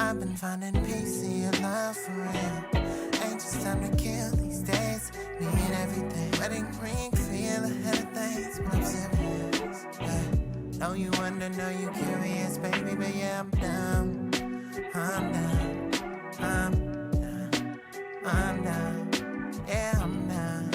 I've been finding peace in your love for real. Ain't just time to kill these days. Need everything. Wedding ring, feel ahead of things, but I'm serious. Yeah. Know you wonder, know you curious, baby, but yeah, I'm down. I'm down. I'm down. I'm down. Yeah, I'm down.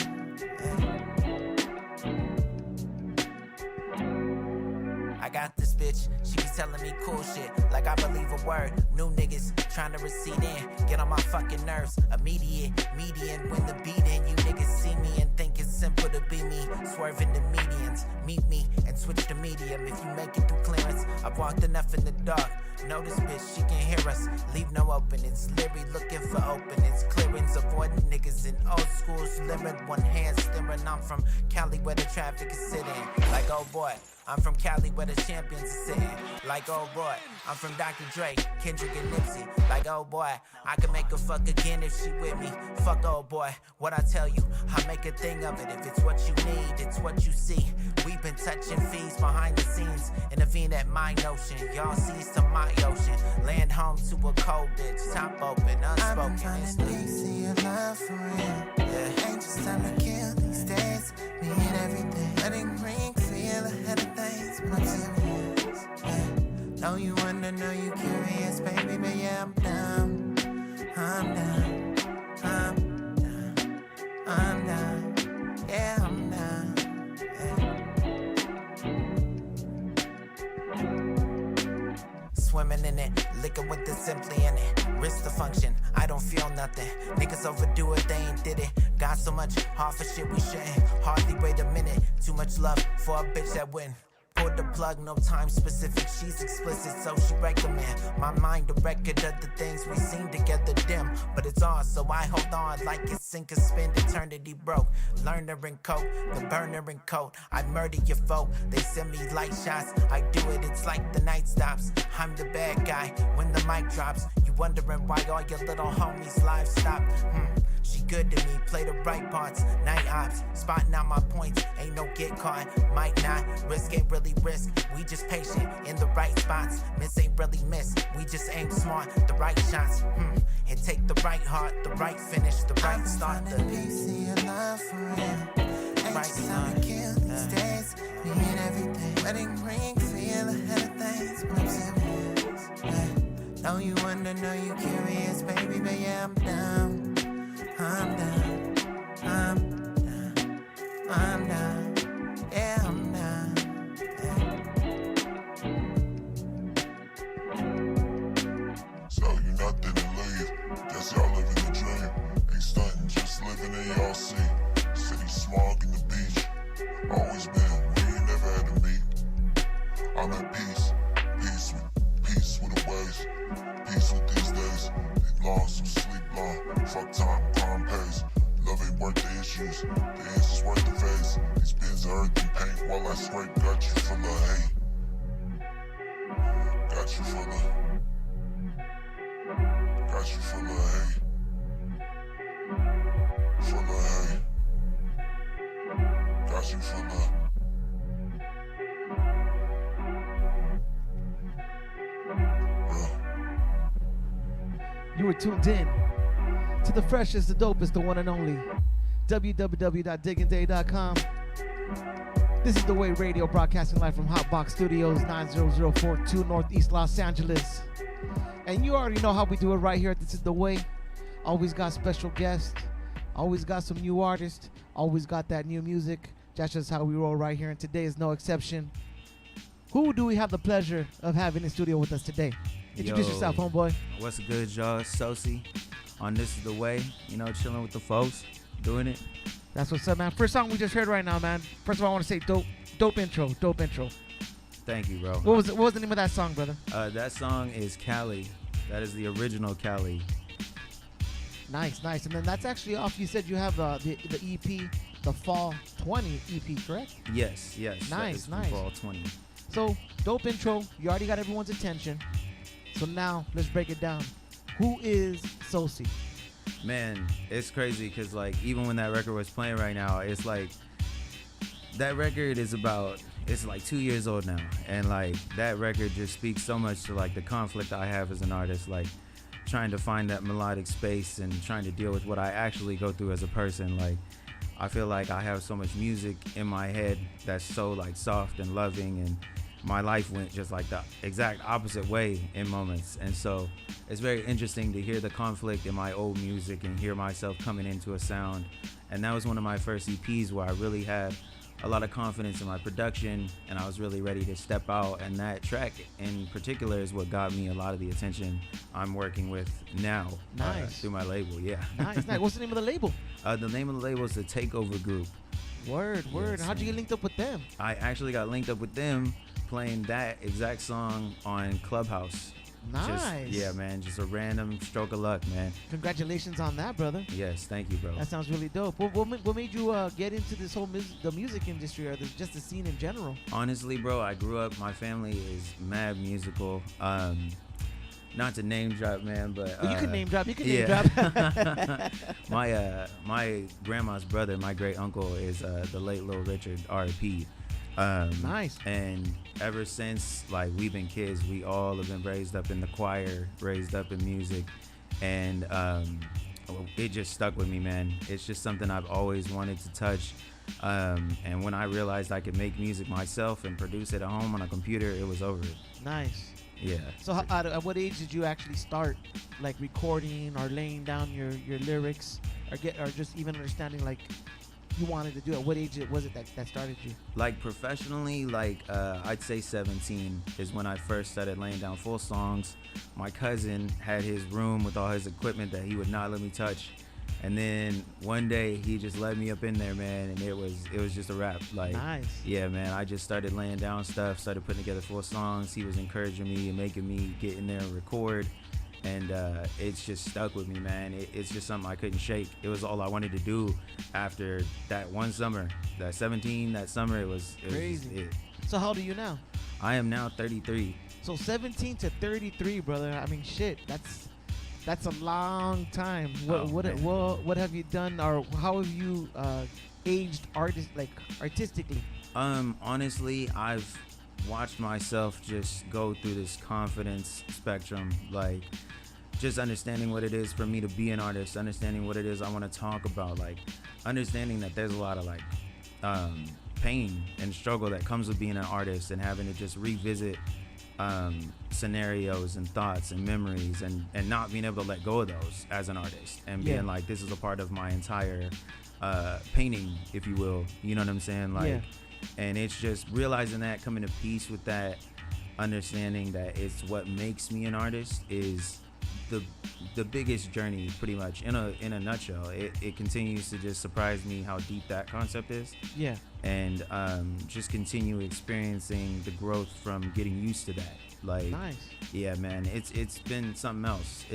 I got this bitch, she be telling me cool shit, like I believe a word. New niggas trying to recede in, get on my fucking nerves. Immediate, median, when the beat in. You niggas see me and think it's simple to be me. Swerving the medians, meet me and switch to medium. If you make it through clearance, I've walked enough in the dark. Know this bitch, she can hear us, leave no openings. Leery looking for openings, clearance, avoiding niggas in old schools. Limit one hand staring, I'm from Cali where the traffic is sitting. Like oh boy, I'm from Cali where the champions are sitting. Like oh boy, I'm from Dr. Dre, Kendrick and Nipsey. Like oh boy, I can make her fuck again if she with me. Fuck oh boy, what I tell you, I make a thing of it. If it's what you need, it's what you see. We've been touching fees behind the scenes. Intervene at my notion, y'all sees to my ocean. Land home to a cold bitch, top open, unspoken. I've been finding peace in your love for real. Yeah. Ain't just time to kill these days. Me and everything. Letting ring, feel ahead of things, but I'm serious. Yeah. Know you wonder, know you curious, baby, but yeah, I'm down. I'm down. I'm down. I'm down. Yeah, I'm down. Swimming in it, liquor with the simply in it. Risk the function, I don't feel nothing. Niggas overdo it, they ain't did it. Got so much hard for shit we shouldn't. Hardly wait a minute, too much love for a bitch that win. Pulled the plug, no time specific, she's explicit, so she recommend. My mind a record of the things we seen together dim. But it's on, so I hold on like it's sink or spin, eternity broke. Learner and coat, the burner and coat. I murder your foe, they send me light shots. I do it, it's like the night stops. I'm the bad guy when the mic drops. You wondering why all your little homies' lives stop. She good to me, play the right parts. Night ops, spotting out my points. Ain't no get caught, might not. Risk ain't really risk, we just patient in the right spots. Miss ain't really miss, we just aim smart. The right shots, and take the right heart, the right finish, the right start. The peace in your love for real. Ain't right time to kill these days. We need everything. Wedding ring, feel ahead of things, but I'm serious. Yeah. Know you wonder, know you curious, baby, but yeah, I'm down. I'm down, I'm down, I'm down, yeah, I'm down, So you nothing to leave, guess y'all living the dream. Ain't stunting, just living in y'all see. City smog in the beach, always been, we ain't never had to meet. I'm at peace, peace with the ways. Peace with these days, they long, so sleep long. Fuck time, calm pace. Love ain't worth the issues, the answer's worth the face. These bins of earth and paint while I scrape. Got you full of hate. Got you full of. Got you full of hate. Full of hate. Got you full of. You were tuned in to the freshest, the dopest, the one and only www.diggingday.com. This is The Way Radio, broadcasting live from Hotbox Studios, 90042 Northeast Los Angeles. And you already know how we do it right here. This is The Way. Always got special guests, always got some new artists, always got that new music. That's just how we roll right here, and today is no exception. Who do we have the pleasure of having in studio with us today? Introduce yourself, homeboy. What's good, y'all? Sosi on This Is The Way. You know, chilling with the folks, doing it. That's what's up, man. First song we just heard right now, man. First of all, I want to say dope intro. Thank you, bro. What was the name of that song, brother? That song is Cali. That is the original Cali. Nice. And then that's actually off. You said you have the EP, the Fall 20 EP, correct? Yes. Nice. Fall 20. So, dope intro. You already got everyone's attention. So now, let's break it down. Who is Sosi? Man, it's crazy because, like, even when that record was playing right now, it's like, that record is about, it's like 2 years old now, and like that record just speaks so much to like the conflict I have as an artist, like trying to find that melodic space and trying to deal with what I actually go through as a person. Like I feel like I have so much music in my head that's so like soft and loving, and my life went just like the exact opposite way in moments. And so it's very interesting to hear the conflict in my old music and hear myself coming into a sound. And that was one of my first EPs where I really had a lot of confidence in my production, and I was really ready to step out. And that track in particular is what got me a lot of the attention I'm working with now. Nice. Through my label. Yeah. Nice. What's the name of the label? The name of the label is the Takeover Group. Word. Yes, How'd you get man. linked up with them? I actually got linked up with them playing that exact song on Clubhouse. Nice. Yeah, man, just a random stroke of luck, man. Congratulations on that, brother. Yes, thank you, bro. That sounds really dope. What made you get into this whole the music industry, or just the scene in general? Honestly, bro, I grew up, my family is mad musical. Not to name drop, man, but Well, you can name drop. yeah. My grandma's brother, my great uncle, is the late Little Richard, R.I.P. Nice. And ever since, like, we've been kids, we all have been raised up in the choir, raised up in music, and it just stuck with me, man. It's just something I've always wanted to touch. And when I realized I could make music myself and produce it at home on a computer, it was over. Nice. Yeah. So at what age did you actually start, like, recording or laying down your lyrics, or just even understanding, like, you wanted to do it? What age was it that started you? Like professionally, like I'd say 17 is when I first started laying down full songs. My cousin had his room with all his equipment that he would not let me touch, and then one day he just let me up in there, man, and it was just a wrap. Like, Nice. Yeah, man, I just started laying down stuff, started putting together full songs. He was encouraging me and making me get in there and record, and it's just stuck with me, man. It's just something I couldn't shake. It was all I wanted to do after that one summer. That 17, that summer, it was Crazy. it. So how old are you now? I am now 33. So 17 to 33, brother. I mean, shit. That's a long time. What have you done, or how have you aged artistically? Honestly, I've watched myself just go through this confidence spectrum, like just understanding what it is for me to be an artist, understanding what it is I want to talk about, like understanding that there's a lot of like pain and struggle that comes with being an artist, and having to just revisit scenarios and thoughts and memories, and not being able to let go of those as an artist, and being like, this is a part of my entire painting, if you will, you know what I'm saying? Like, Yeah. And it's just realizing that, coming to peace with that, understanding that it's what makes me an artist is the biggest journey, pretty much, in a nutshell. It continues to just surprise me how deep that concept is. Yeah. And just continue experiencing the growth from getting used to that. Like, Nice. yeah, man, it's been something else.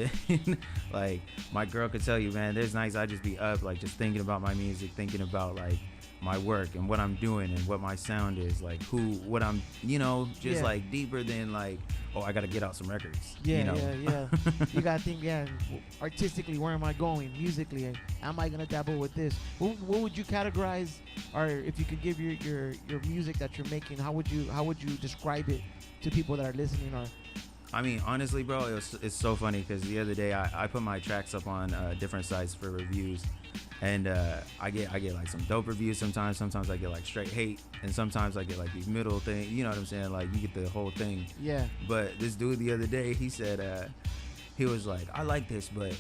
Like, my girl could tell you, man, there's nights I just be up, like, just thinking about my music, thinking about like my work and what I'm doing and what my sound is, like what I'm, just like deeper than like, oh, I gotta get out some records. Yeah. You gotta think, artistically, where am I going? Musically, am I gonna dabble with this? What would you categorize, or if you could give your music that you're making, how would you describe it to people that are listening? Or I mean, honestly, bro, it's so funny because the other day I put my tracks up on different sites for reviews, and I get like some dope reviews sometimes. Sometimes I get like straight hate, and sometimes I get like these middle things. You know what I'm saying? Like, you get the whole thing. yeah. But this dude the other day, he said he was like, I like this, but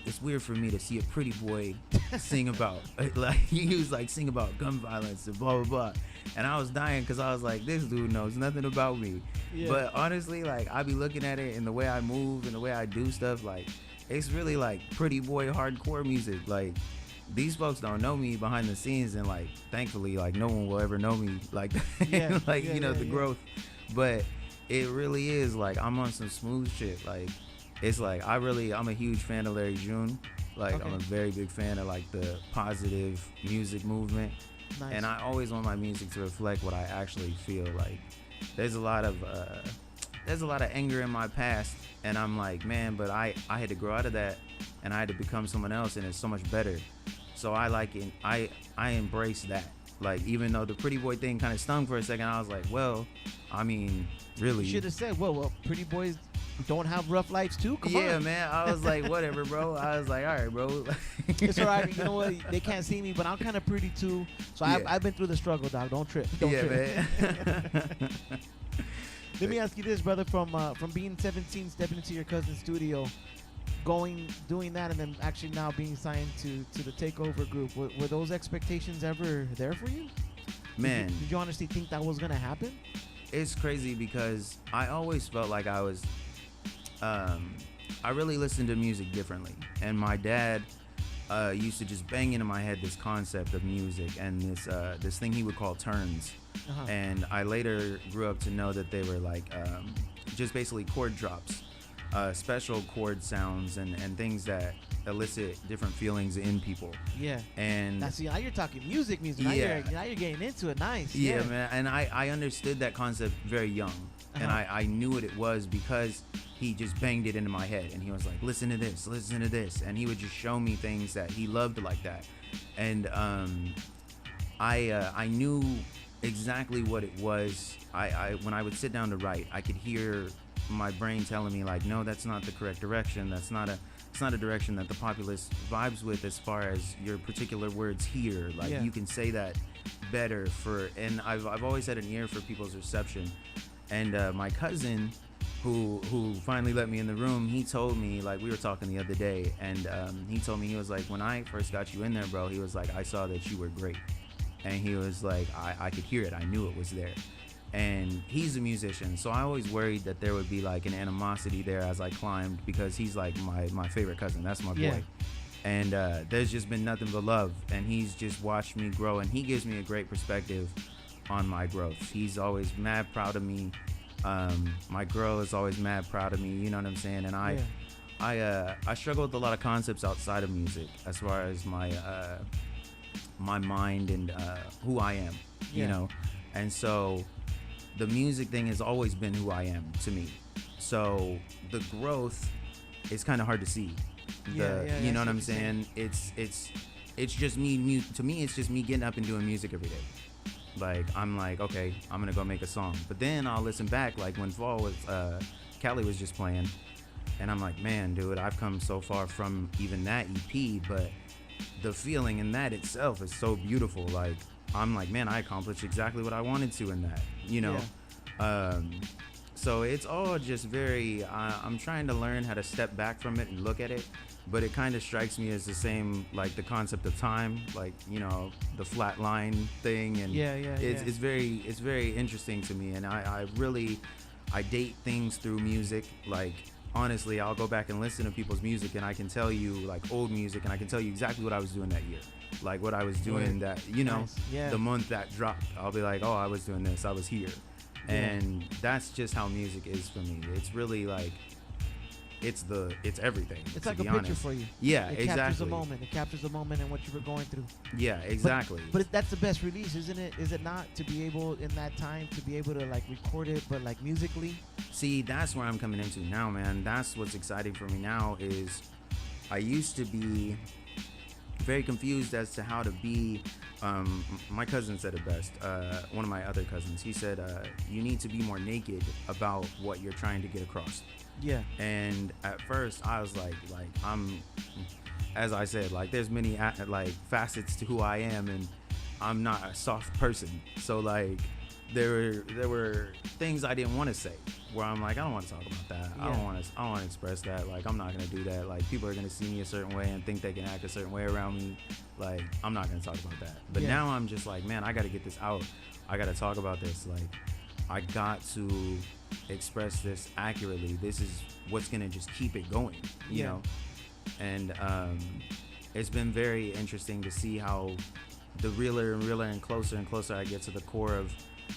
it's weird for me to see a pretty boy sing about like, he was like, sing about gun violence and blah blah blah, and I was dying because I was like, this dude knows nothing about me. Yeah. But honestly, like, I be looking at it and the way I move and the way I do stuff, like, it's really like pretty boy hardcore music. Like, these folks don't know me behind the scenes, and like, thankfully, like, no one will ever know me like that. Yeah, like, yeah, the yeah. growth. But it really is like, I'm on some smooth shit. Like, it's like, I'm a huge fan of Larry June. Like, Okay. I'm a very big fan of like the positive music movement. Nice. And I always want my music to reflect what I actually feel. Like, there's a lot of anger in my past, and I'm like, man, but I had to grow out of that, and I had to become someone else, and it's so much better. So I like it. I embrace that. Like, even though the Pretty Boy thing kind of stung for a second, I was like, well, I mean, really. You should have said, well, pretty boys don't have rough lives too. Come Yeah, on. man. I was like, whatever, bro. I was like, all right, bro. It's all right. You know what? They can't see me, but I'm kind of pretty too. So Yeah. I've been through the struggle, dog. Don't trip. Don't Yeah, trip. man. Let me ask you this, brother. From being 17, stepping into your cousin's studio, doing that, and then actually now being signed to the Takeover group. Were those expectations ever there for you? Man, Did you honestly think that was gonna happen? it's crazy because I always felt like I was, I really listened to music differently. And my dad used to just bang into my head this concept of music and this thing he would call turns. Uh-huh. And I later grew up to know that they were like just basically chord drops, special chord sounds and things that elicit different feelings in people. Yeah. And Now, see, now you're talking music. Yeah. Now you're getting into it. Nice. yeah, man. And I understood that concept very young. And Uh-huh. I knew what it was because he just banged it into my head. And he was like, listen to this, listen to this. And he would just show me things that he loved like that. And I knew exactly what it was. When I would sit down to write, I could hear my brain telling me like, no, that's not the correct direction. It's not a direction that the populace vibes with as far as your particular words here. Like, Yeah. you can say that better and I've always had an ear for people's reception. And my cousin, who finally let me in the room, he told me, like, we were talking the other day, and he told me, he was like, when I first got you in there, bro, he was like, I saw that you were great. And he was like, I could hear it. I knew it was there. And he's a musician, so I always worried that there would be like an animosity there as I climbed, because he's like my favorite cousin. That's my boy. Yeah. And there's just been nothing but love, and he's just watched me grow, and he gives me a great perspective on my growth. He's always mad proud of me. My girl is always mad proud of me, you know what I'm saying? And I struggle with a lot of concepts outside of music as far as my mind and who I am, Yeah. you know? And so the music thing has always been who I am to me. So the growth is kind of hard to see. Yeah, You I know what see I'm what you're saying. saying? It's just me. To me, it's just me getting up and doing music every day. Like, I'm like, okay, I'm gonna go make a song. But then I'll listen back, like when Fall was, Cali was just playing, and I'm like, man, dude, I've come so far from even that EP, but the feeling in that itself is so beautiful. Like, I'm like, man, I accomplished exactly what I wanted to in that, you know? So it's all just very, I'm trying to learn how to step back from it and look at it, but it kind of strikes me as the same, like the concept of time, like, you know, the flat line thing. And it's very interesting to me. And I date things through music. Like, honestly, I'll go back and listen to people's music, and I can tell you, like, old music, and I can tell you exactly what I was doing that year. Like, what I was doing that, you know, Nice. Yeah. the month that dropped. I'll be like, oh, I was doing this, I was here. Yeah. And that's just how music is for me. It's really like, it's everything. It's to like a be picture honest. for you. Yeah, It captures the exactly. moment. It captures the moment and what you were going through. Yeah, exactly. But that's the best release, isn't it? Is it not, to be able in that time to be able to like record it, but like musically? See, that's where I'm coming into now, man. That's what's exciting for me now. Is I used to be very confused as to how to be. My cousin said it best. One of my other cousins, he said, you need to be more naked about what you're trying to get across. Yeah. And at first I was like I'm, as I said, like, there's many like facets to who I am, and I'm not a soft person. So like there were things I didn't want to say, where I'm like, I don't want to talk about that. I don't want to express that. Like, I'm not going to do that. Like, people are going to see me a certain way and think they can act a certain way around me. Like, I'm not going to talk about that. But Yeah. now I'm just like, man, I got to get this out. I got to talk about this. Like, I got to express this accurately. This is what's going to just keep it going, you Yeah. know? And it's been very interesting to see how the realer and closer I get to the core of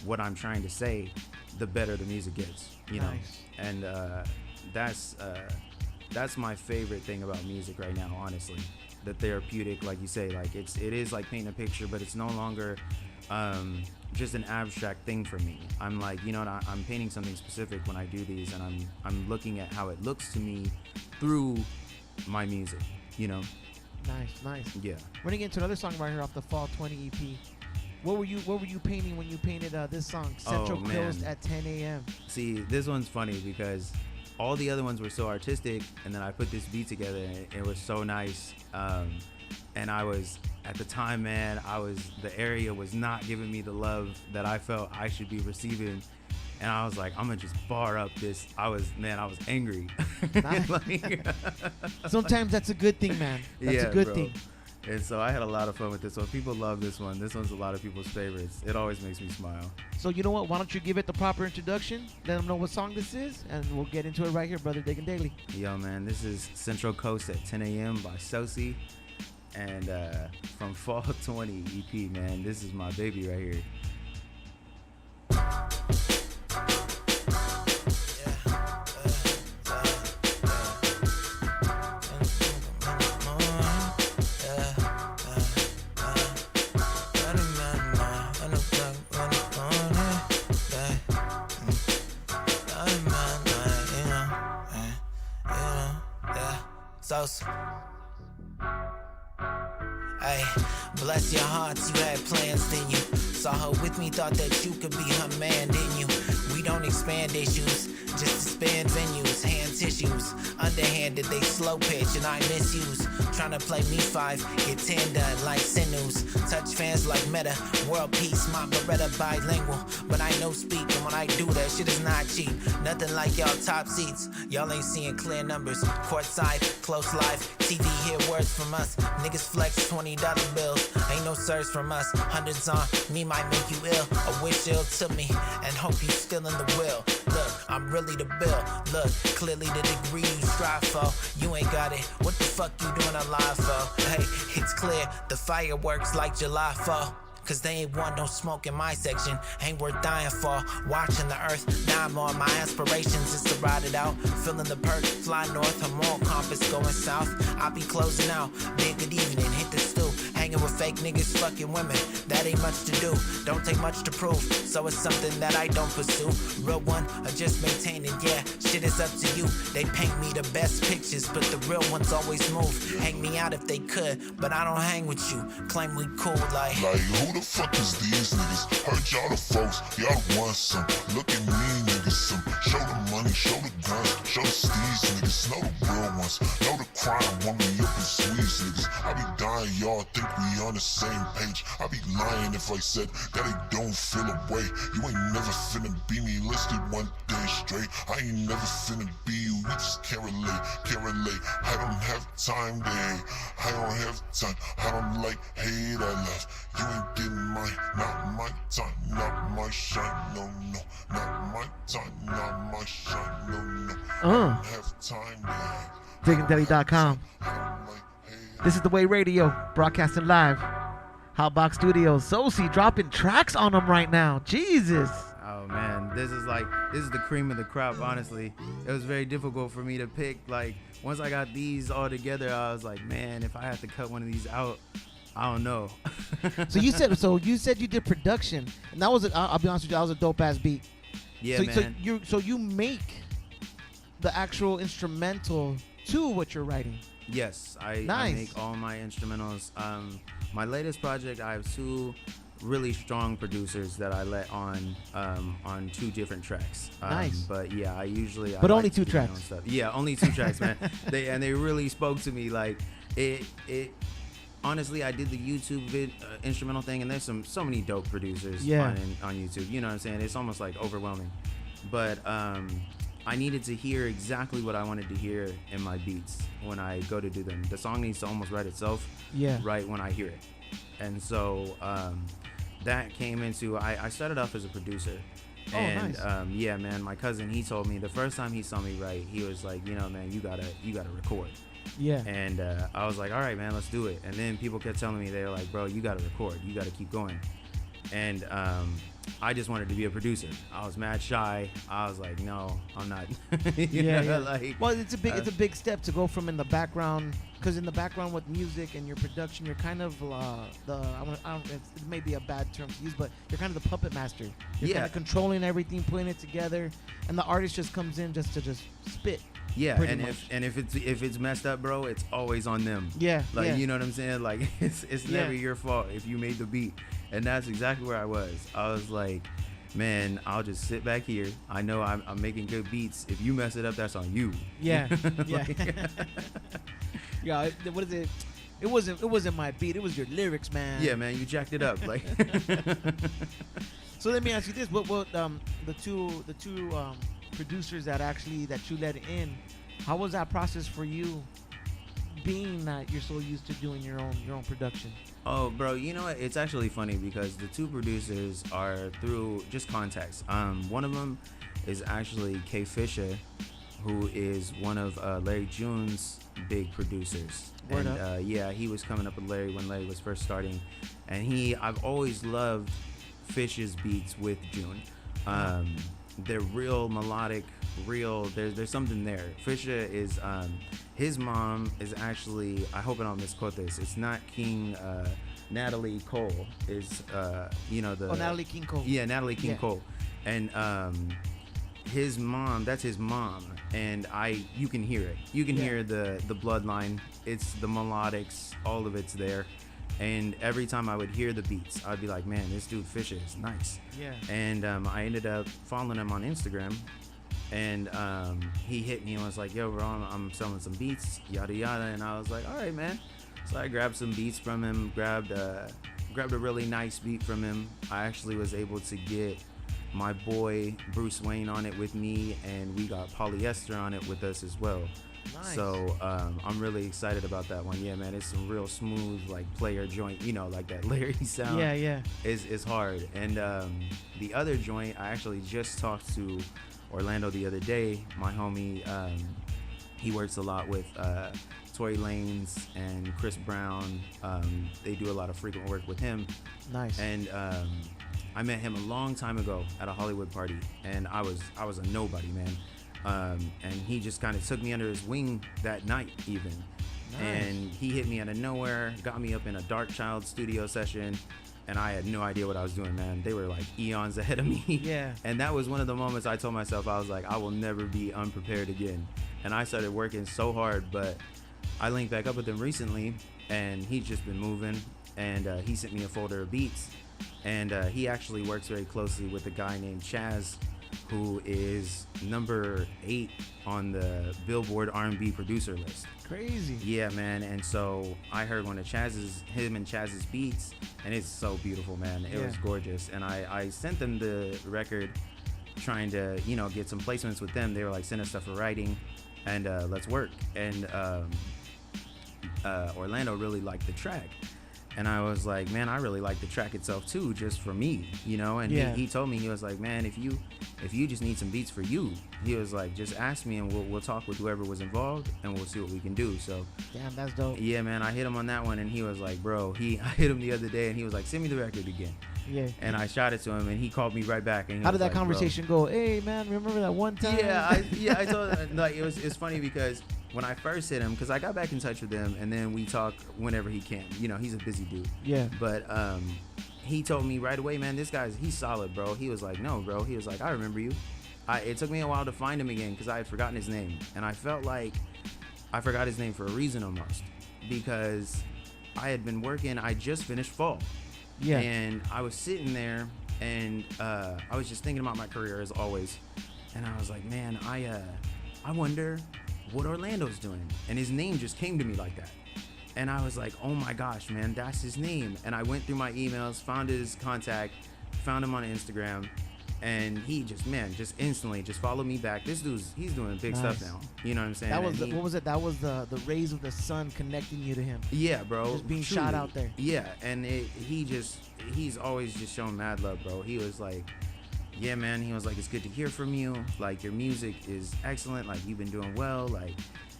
what I'm trying to say, the better the music gets, you know? Nice. And that's my favorite thing about music right now, honestly. The therapeutic, like you say, like it is like painting a picture, but it's no longer just an abstract thing for me. I'm like, you know what, I'm painting something specific when I do these, and I'm looking at how it looks to me through my music, you know? Nice. Yeah. We're gonna get into another song right here off the Fall 20 EP. What were you painting when you painted this song, Central Oh, man. Coast at 10 a.m.? See, this one's funny because all the other ones were so artistic, and then I put this beat together, and it was so nice. And I was, at the time, man, the area was not giving me the love that I felt I should be receiving. And I was like, I'm gonna just bar up this. I was angry. Nice. Sometimes that's a good thing, man. That's a good bro. thing. And so I had a lot of fun with this one. People love this one. This one's a lot of people's favorites. It always makes me smile. So you know what? Why don't you give it the proper introduction? Let them know what song this is, and we'll get into it right here, Brother Diggin' Daily. Yo, man, this is Central Coast at 10 a.m. by Sosi. And from Fall 20 EP, man, this is my baby right here. Hey, bless your hearts, you had plans, didn't you? Saw her with me, thought that you could be her man, didn't you? We don't expand issues, just expand venues, hand tissues. Underhanded, they slow pitch and I misuse. Tryna play me 5, get 10 done like sinews. Touch fans like Meta, world peace, my Beretta bilingual. But I know speak, and when I do that, shit is not cheap. Nothing like y'all top seats, y'all ain't seeing clear numbers. Courtside, close live, TV hear words from us. Niggas flex $20 bills, ain't no search from us. Hundreds on me might make you ill, or wish ill to me, and hope you still in the will. Look, I'm really the bill. Look, clearly the degree you strive for, you ain't got it. What the fuck you doing alive for? Hey, it's clear, the fireworks like July 4. Cause they ain't want no smoke in my section. Ain't worth dying for. Watching the earth die more. My aspirations is to ride it out. Feeling the perk, fly north. Her moral compass going south. I'll be closing out. Big good evening, hit the stew. Hanging with fake niggas, fucking women. That ain't much to do. Don't take much to prove. So it's something that I don't pursue. Real one, or just maintaining. Yeah, shit is up to you. They paint me the best pictures, but the real ones always move. Hang me out if they could, but I don't hang with you. Claim we cool like who the fuck is these niggas? Heard y'all the folks, y'all want some. Look at me, niggas, some. Show the money, show the guns, show the steez, niggas. Know the real ones, know the crime, want me up and squeeze, niggas. I be dying, y'all think we on the same page. I be lying if I said that I don't feel away. You ain't never finna be me, listed one day straight. I ain't never finna be you, you just can't relate, can't relate. I don't have time, day. I don't have time, I don't like hate, I love. You ain't getting mine, not my time, not my shine, no, no. Not my time, not my shine, no, no. I don't have time, day. DigginDelly.com. This is The Way Radio, broadcasting live. Hotbox Studios. Sosi dropping tracks on them right now. Jesus. Oh man, this is the cream of the crop, honestly. It was very difficult for me to pick. Like, once I got these all together, I was like, man, if I had to cut one of these out, I don't know. So you said you did production, and that was I'll be honest with you, that was a dope ass beat. Yeah, so, man. So you make the actual instrumental to what you're writing. Yes, I make all my instrumentals. My latest project, I have 2 really strong producers that I let on 2 different tracks. Nice. But yeah, I usually. But I only like to 2 do my own tracks. stuff. Yeah, only 2 tracks, man. They really spoke to me. Like it. Honestly, I did the YouTube instrumental thing, and there's so many dope producers on YouTube. You know what I'm saying? It's almost like overwhelming. But I needed to hear exactly what I wanted to hear in my beats when I go to do them. The song needs to almost write itself right when I hear it. And so that came into, I started off as a producer. And nice. Yeah, man, my cousin, he told me the first time he saw me write, he was like, you know, man, you gotta record. Yeah. And I was like, all right, man, let's do it. And then people kept telling me, they were like, bro, you got to record. You got to keep going. And I just wanted to be a producer. I was mad shy. I was like, no, I'm not. Like, well, it's a big step to go from in the background, because in the background with music and your production, you're kind of it may be a bad term to use, but you're kind of the puppet master. You're kind of controlling everything, putting it together, and the artist just comes in just to spit. Yeah, pretty and much. if it's messed up, bro, it's always on them. Yeah, Like yeah. you know what I'm saying? Like it's Yeah. never your fault if you made the beat. And that's exactly where I was. I was like, man, I'll just sit back here. I know I'm making good beats. If you mess it up, that's on you. Yeah, yeah. Yeah, what is it? It wasn't my beat. It was your lyrics, man. Yeah, man, you jacked it up. Like So let me ask you this: what the two producers that you let in? How was that process for you? Being that you're so used to doing your own production. Oh, bro, you know what? It's actually funny because the two producers are through just contacts. One of them is actually K Fisher, who is one of Larry June's big producers. Word and up. yeah, he was coming up with Larry when Larry was first starting, and I've always loved Fish's beats with June. They're real melodic, real. There's something there. Fisher is his mom is actually, I hope I don't misquote this. It's not King Natalie Cole. Is Natalie King Cole. Yeah, Natalie King Yeah. Cole, and his mom. That's his mom, and you can hear it. You can Yeah. hear the bloodline. It's the melodics. All of it's there. And every time I would hear the beats, I'd be like, man, this dude Fisher is nice. Yeah. And I ended up following him on Instagram, and he hit me and was like, yo, bro, I'm selling some beats, yada yada. And I was like, all right, man. So I grabbed some beats from him, grabbed a really nice beat from him. I actually was able to get my boy Bruce Wayne on it with me, and we got Polyester on it with us as well. Nice. So I'm really excited about that one. Yeah, man, it's some real smooth like player joint, like that Larry sound. Yeah, yeah. is hard. And the other joint, I actually just talked to Orlando the other day. My homie, he works a lot with Tory Lanez and Chris Brown. They do a lot of frequent work with him. Nice. And I met him a long time ago at a Hollywood party, and I was a nobody, man. And he just kind of took me under his wing that night even. Nice. And he hit me out of nowhere, got me up in a Dark Child studio session, and I had no idea what I was doing, man. They were like eons ahead of me. Yeah. And that was one of the moments I told myself, I was like, I will never be unprepared again. And I started working so hard, but I linked back up with him recently, and he's just been moving, and he sent me a folder of beats. And he actually works very closely with a guy named Chaz, who is number 8 on the Billboard R&B producer list. Crazy. Yeah, man. And so I heard one of him and Chaz's beats, and it's so beautiful, man. It was gorgeous. And I sent them the record trying to, get some placements with them. They were like, send us stuff for writing, and let's work. And Orlando really liked the track. And I was like, man, I really like the track itself too, just for me, And Yeah. he told me, he was like, man, if you just need some beats for you, he was like, just ask me and we'll talk with whoever was involved and we'll see what we can do. So Damn, that's dope. yeah, man, I hit him on that one, and he was like, bro, I hit him the other day, and he was like, send me the record again. Yeah. And I shot it to him, and he called me right back. And he How did was that like, bro. conversation go? Hey, man, remember that one time? I told him, like, it's funny because when I first hit him, because I got back in touch with him, and then we talk whenever he can. He's a busy dude. Yeah. But he told me right away, man, he's solid, bro. He was like, no, bro. He was like, I remember you. It took me a while to find him again because I had forgotten his name, and I felt like I forgot his name for a reason almost, because I had been working. I just finished fall. Yeah. And I was sitting there, and I was just thinking about my career as always, and I was like, man, I wonder what Orlando's doing, and his name just came to me like that, and I was like, oh my gosh, man, that's his name. And I went through my emails, found his contact, found him on Instagram, and he just instantly just followed me back. He's doing big stuff Nice. now. You know what I'm saying? That was And what was it? That was the rays of the sun connecting you to him. yeah, bro. Just being truly. shot out there. Yeah, and he's always just shown mad love, bro. He was like, yeah, man. He was like, it's good to hear from you. Like, your music is excellent. Like, you've been doing well. Like,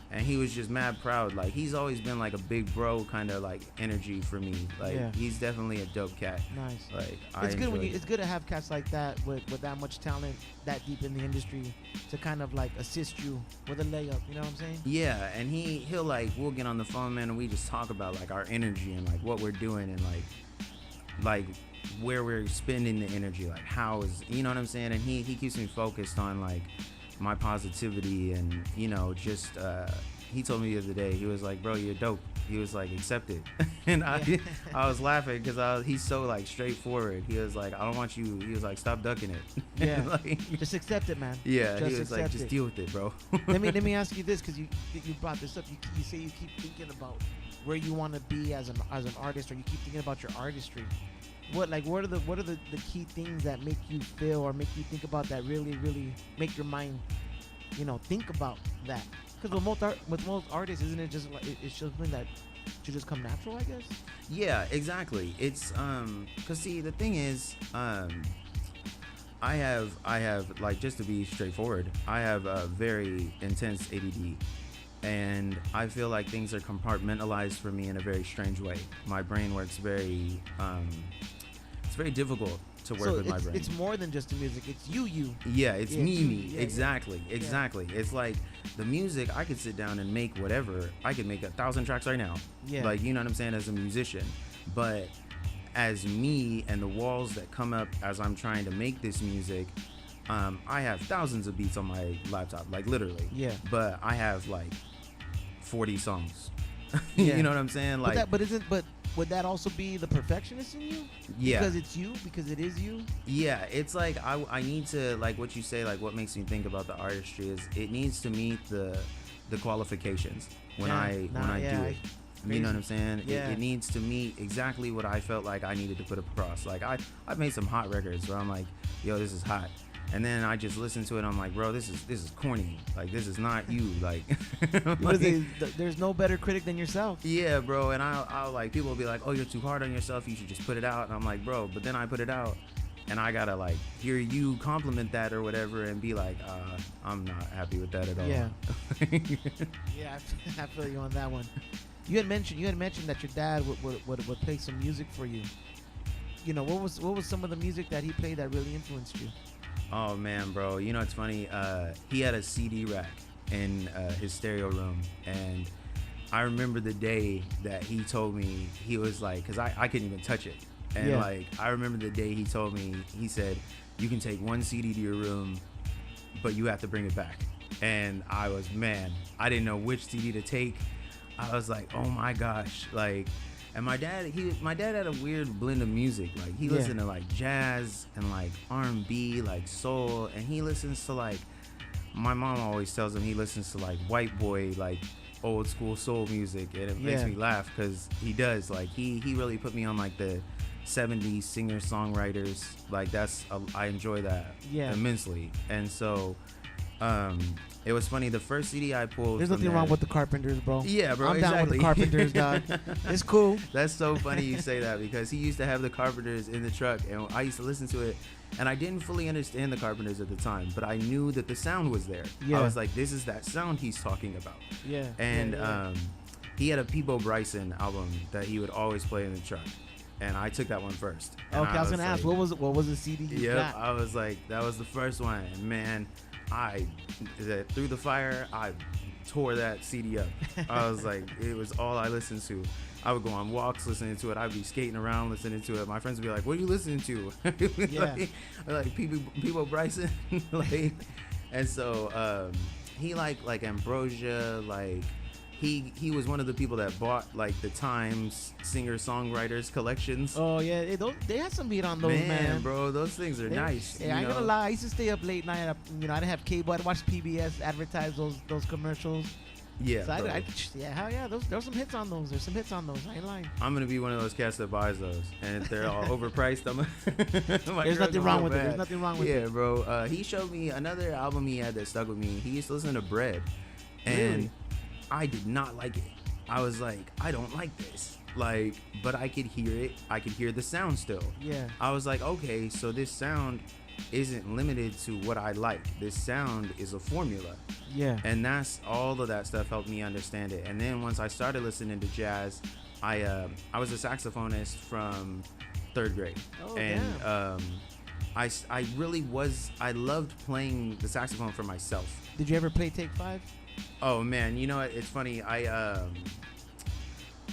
and he was just mad proud. Like, he's always been like a big bro kind of like energy for me. Like, Yeah. he's definitely a dope cat. Nice. Like, It's good when enjoy it's good to have cats like that with that much talent, that deep in the industry, to kind of like assist you with a layup. You know what I'm saying? Yeah, and he'll like, we'll get on the phone, man, and we just talk about like our energy and like what we're doing and like where we're spending the energy, like how is, you know what I'm saying? And he keeps me focused on like my positivity, and just he told me the other day, he was like, bro, you're dope. He was like, accept it. And I was laughing because he's so like straightforward. He was like, I don't want you. He was like, stop ducking it. Yeah. Like, Just accept it, man. yeah. Just He was like, accept just it. deal with it, bro. let me ask you this, because you brought this up. You say you keep thinking about where you want to be as an artist, or you keep thinking about your artistry. What are the key things that make you feel or make you think about that, really make your mind think about that? Because with most artists, isn't it just like it's something that should just come natural, I guess? Yeah, exactly. It's cause see, the thing is, I have like, just to be straightforward, I have a very intense ADD, and I feel like things are compartmentalized for me in a very strange way. My brain works very it's very difficult to work with my brain. It's more than just the music. It's you. Yeah, it's Yeah, me. yeah, Exactly. It's like the music, I could sit down and make whatever. I could make 1,000 tracks right now. Yeah. Like, you know what I'm saying, as a musician. But as me and the walls that come up as I'm trying to make this music, I have thousands of beats on my laptop, like literally. Yeah. But I have like 40 songs. Yeah. You know what I'm saying? Like, But would that also be the perfectionist in you? yeah. Because it's you, because it is you? Yeah, it's like I need to, like what you say, like what makes me think about the artistry is it needs to meet the qualifications when I do it. You know what I'm saying? Yeah. It needs to meet exactly what I felt like I needed to put across. Like I've made some hot records where I'm like, yo, this is hot. And then I just listen to it. I'm like, bro, this is corny. Like, this is not you. Like, There's no better critic than yourself. yeah, bro. And I'll like, people will be like, oh, you're too hard on yourself. You should just put it out. And I'm like, bro, but then I put it out and I gotta like hear you compliment that or whatever and be like, I'm not happy with that at all. Yeah. Yeah, I feel you on that one. You had mentioned that your dad would play some music for you. What was some of the music that he played that really influenced you? Oh man, bro, it's funny, he had a CD rack in his stereo room, and I remember the day that he told me, he was like, because I couldn't even touch it, and Yeah. like I remember the day he told me, he said, you can take one CD to your room, but you have to bring it back. And I didn't know which CD to take. I was like, oh my gosh, like. And my dad had a weird blend of music. Like, he listened to like jazz and like R&B, like soul, and he listens to like, my mom always tells him he listens to like white boy, like old school soul music, and it makes me laugh because he does. Like, he really put me on like the 70s singer songwriters. Like, I enjoy that immensely. And so it was funny, the first CD I pulled, there's nothing wrong with the Carpenters, bro. Yeah, bro, I'm down with the Carpenters, dog. It's cool. That's so funny you say that, because he used to have the Carpenters in the truck, and I used to listen to it, and I didn't fully understand the Carpenters at the time, but I knew that the sound was there. Yeah. I was like, this is that sound he's talking about. Yeah. And yeah. he had a Peabo Bryson album that he would always play in the truck, and I took that one first. And Okay, I was gonna ask, what was the CD you got? I was like, that was the first one, and man, through the fire, I tore that CD up. I was like, it was all I listened to. I would go on walks listening to it. I'd be skating around listening to it. My friends would be like, what are you listening to? Yeah. like Peabo Bryson. Like, and so he like Ambrosia, like he was one of the people that bought like the Times singer-songwriters collections. Oh yeah, they had some beat on those, man. Bro, those things are nice. Yeah, I ain't gonna lie. I used to stay up late night. I didn't have cable. I'd watch PBS advertise those commercials. Yeah, So bro. yeah, hell yeah. There's some hits on those. There's some hits on those. I ain't lying. I'm gonna be one of those cats that buys those, and if they're all overpriced, There's nothing wrong with it. There's nothing wrong with it. Yeah, bro. He showed me another album he had that stuck with me. He used to listen to Bread, and Really? I did not like it. I was like, I don't like this. Like, but I could hear it. I could hear the sound still. Yeah. I was like, okay, so this sound isn't limited to what I like. This sound is a formula. Yeah. And that's all of that stuff helped me understand it. And then once I started listening to jazz, I was a saxophonist from 3rd grade. Oh, and damn. I really was, I loved playing the saxophone for myself. Did you ever play Take 5? Oh man, you know what? It's funny. I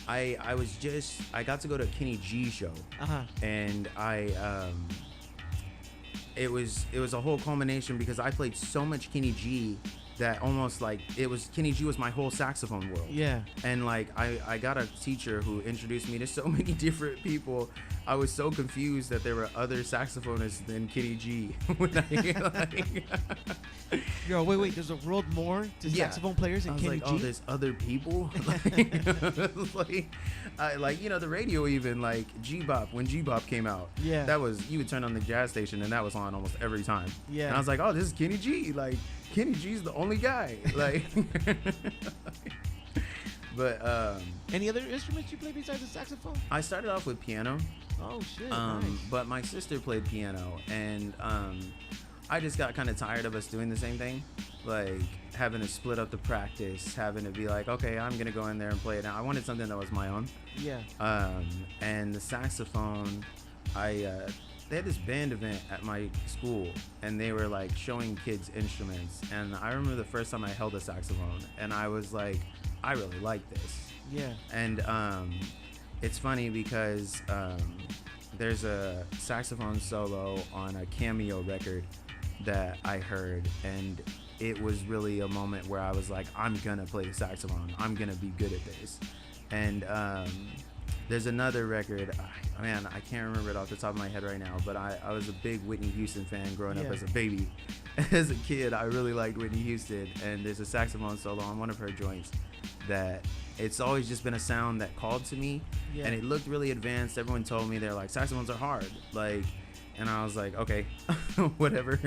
got to go to a Kenny G show, Uh-huh. and it was a whole culmination because I played so much Kenny G that almost like it was Kenny G was my whole saxophone world. Yeah. And like I got a teacher who introduced me to so many different people. I was so confused that there were other saxophonists than Kenny G. When Yo, wait. There's a world more to saxophone players I than was Kenny like, G. oh, there's other people. Like you know, the radio even like G-Bop when G-Bop came out. Yeah. That was you would turn on the jazz station and that was on almost every time. Yeah. And I was like, oh, this is Kenny G. Like Kenny G's the only guy. Like. But Any other instruments you play besides the saxophone? I started off with piano. Oh shit. Nice. But my sister played piano, and I just got kind of tired of us doing the same thing, like having to split up the practice, having to be like, okay, I'm gonna go in there and play it now. I wanted something that was my own. Yeah. And the saxophone, they had this band event at my school, and they were like showing kids instruments, and I remember the first time I held a saxophone, and I was like, I really like this. Yeah. And it's funny because there's a saxophone solo on a Cameo record that I heard, and it was really a moment where I was like, I'm gonna play the saxophone. I'm gonna be good at this. And there's another record, man, I can't remember it off the top of my head right now, but I was a big Whitney Houston fan growing up as a baby. As a kid, I really liked Whitney Houston, and there's a saxophone solo on one of her joints that it's always just been a sound that called to me, and it looked really advanced. Everyone told me they're like, saxophones are hard, like, and I was like, okay, whatever.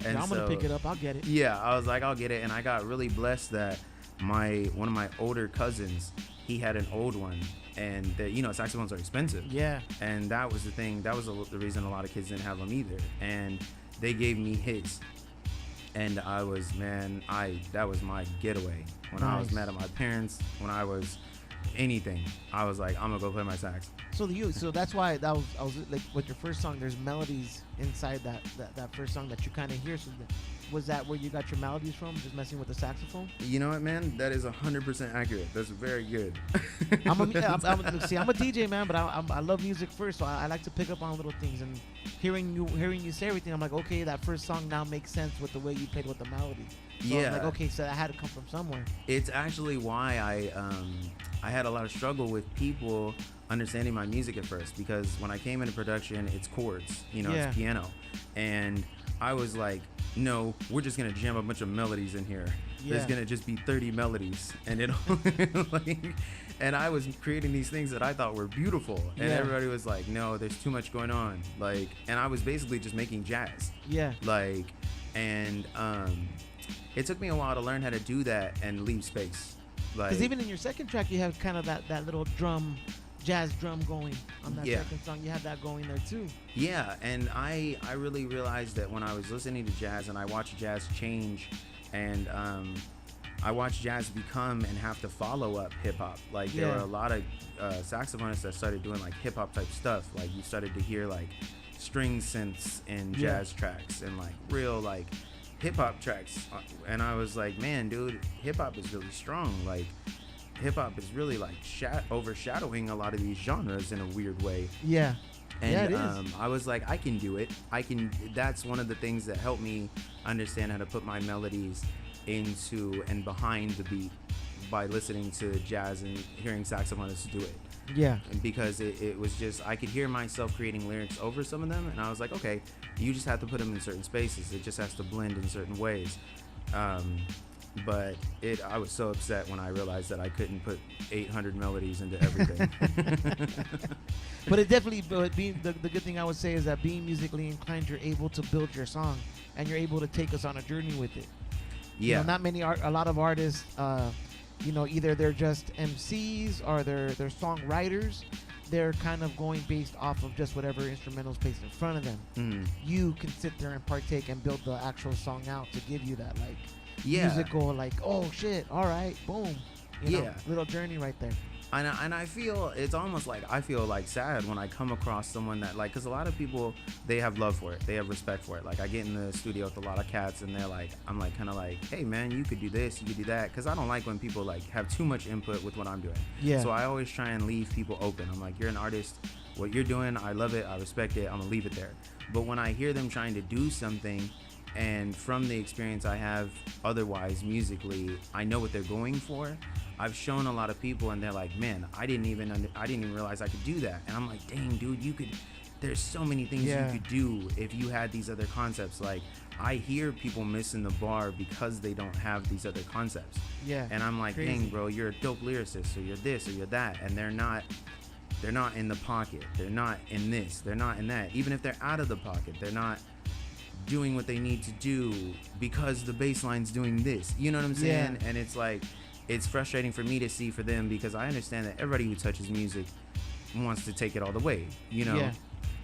And I'm gonna pick it up. I'll get it. Yeah, I was like, I'll get it, and I got really blessed that one of my older cousins, he had an old one, and saxophones are expensive. Yeah. And that was the thing. That was the reason a lot of kids didn't have them either. And they gave me his. And I was, that was my getaway. When I was mad at my parents, when I was anything, I was like, I'm gonna go play my sax. So that's why I was like, with your first song, there's melodies inside that first song that you kind of hear. So was that where you got your melodies from? Just messing with the saxophone? You know what, man? That is 100% accurate. That's very good. I'm a DJ, man, but I love music first, so I like to pick up on little things. And hearing you say everything, I'm like, okay, that first song now makes sense with the way you played with the melody. So I'm like, okay, so that had to come from somewhere. It's actually why I had a lot of struggle with people understanding my music at first, because when I came into production, it's chords, it's piano, and I was like, no, we're just gonna jam a bunch of melodies in here. There's gonna just be 30 melodies, and and I was creating these things that I thought were beautiful, and everybody was like, no, there's too much going on, and I was basically just making jazz. And it took me a while to learn how to do that and leave space. Because even in your second track, you have kind of that little jazz drum going on that second song. You have that going there too. Yeah, and I really realized that when I was listening to jazz and I watched jazz change, and I watched jazz become and have to follow up hip hop. Like there were a lot of saxophonists that started doing like hip hop type stuff. Like you started to hear like string synths in jazz tracks and like real like hip hop tracks, and I was like, man, dude, hip hop is really strong. Like hip hop is really like overshadowing a lot of these genres in a weird way. Yeah. And it is. I was like, I can do it. That's one of the things that helped me understand how to put my melodies into and behind the beat by listening to jazz and hearing saxophonists do it. Yeah. And because it was just, I could hear myself creating lyrics over some of them, and I was like, okay, you just have to put them in certain spaces. It just has to blend in certain ways. But I was so upset when I realized that I couldn't put 800 melodies into everything. But it definitely, being the good thing I would say is that being musically inclined, you're able to build your song, and you're able to take us on a journey with it. Yeah. Not a lot of artists, either they're just MCs or they're songwriters. They're kind of going based off of just whatever instrumentals placed in front of them. Mm. You can sit there and partake and build the actual song out to give you that musical, oh shit, all right, boom, little journey right there. And I feel it's almost like I feel like sad when I come across someone that because a lot of people, they have love for it, they have respect for it. Like I get in the studio with a lot of cats, and they're like, I'm like kind of like, hey man, you could do this, you could do that, because I don't like when people have too much input with what I'm doing. Yeah. So I always try and leave people open. I'm like, you're an artist, what you're doing, I love it, I respect it, I'm gonna leave it there. But when I hear them trying to do something, and from the experience I have otherwise musically, I know what they're going for. I've shown a lot of people and they're like, man, I didn't even realize I could do that. And I'm like, dang, dude, there's so many things you could do if you had these other concepts. Like, I hear people missing the bar because they don't have these other concepts. Yeah. And I'm like, crazy. dang, bro, you're a dope lyricist, or you're this, or you're that. And they're not in the pocket. They're not in this. They're not in that. Even if they're out of the pocket, they're not doing what they need to do because the bass line's doing this. You know what I'm saying? Yeah. And it's like, it's frustrating for me to see for them, because I understand that everybody who touches music wants to take it all the way, you know? Yeah.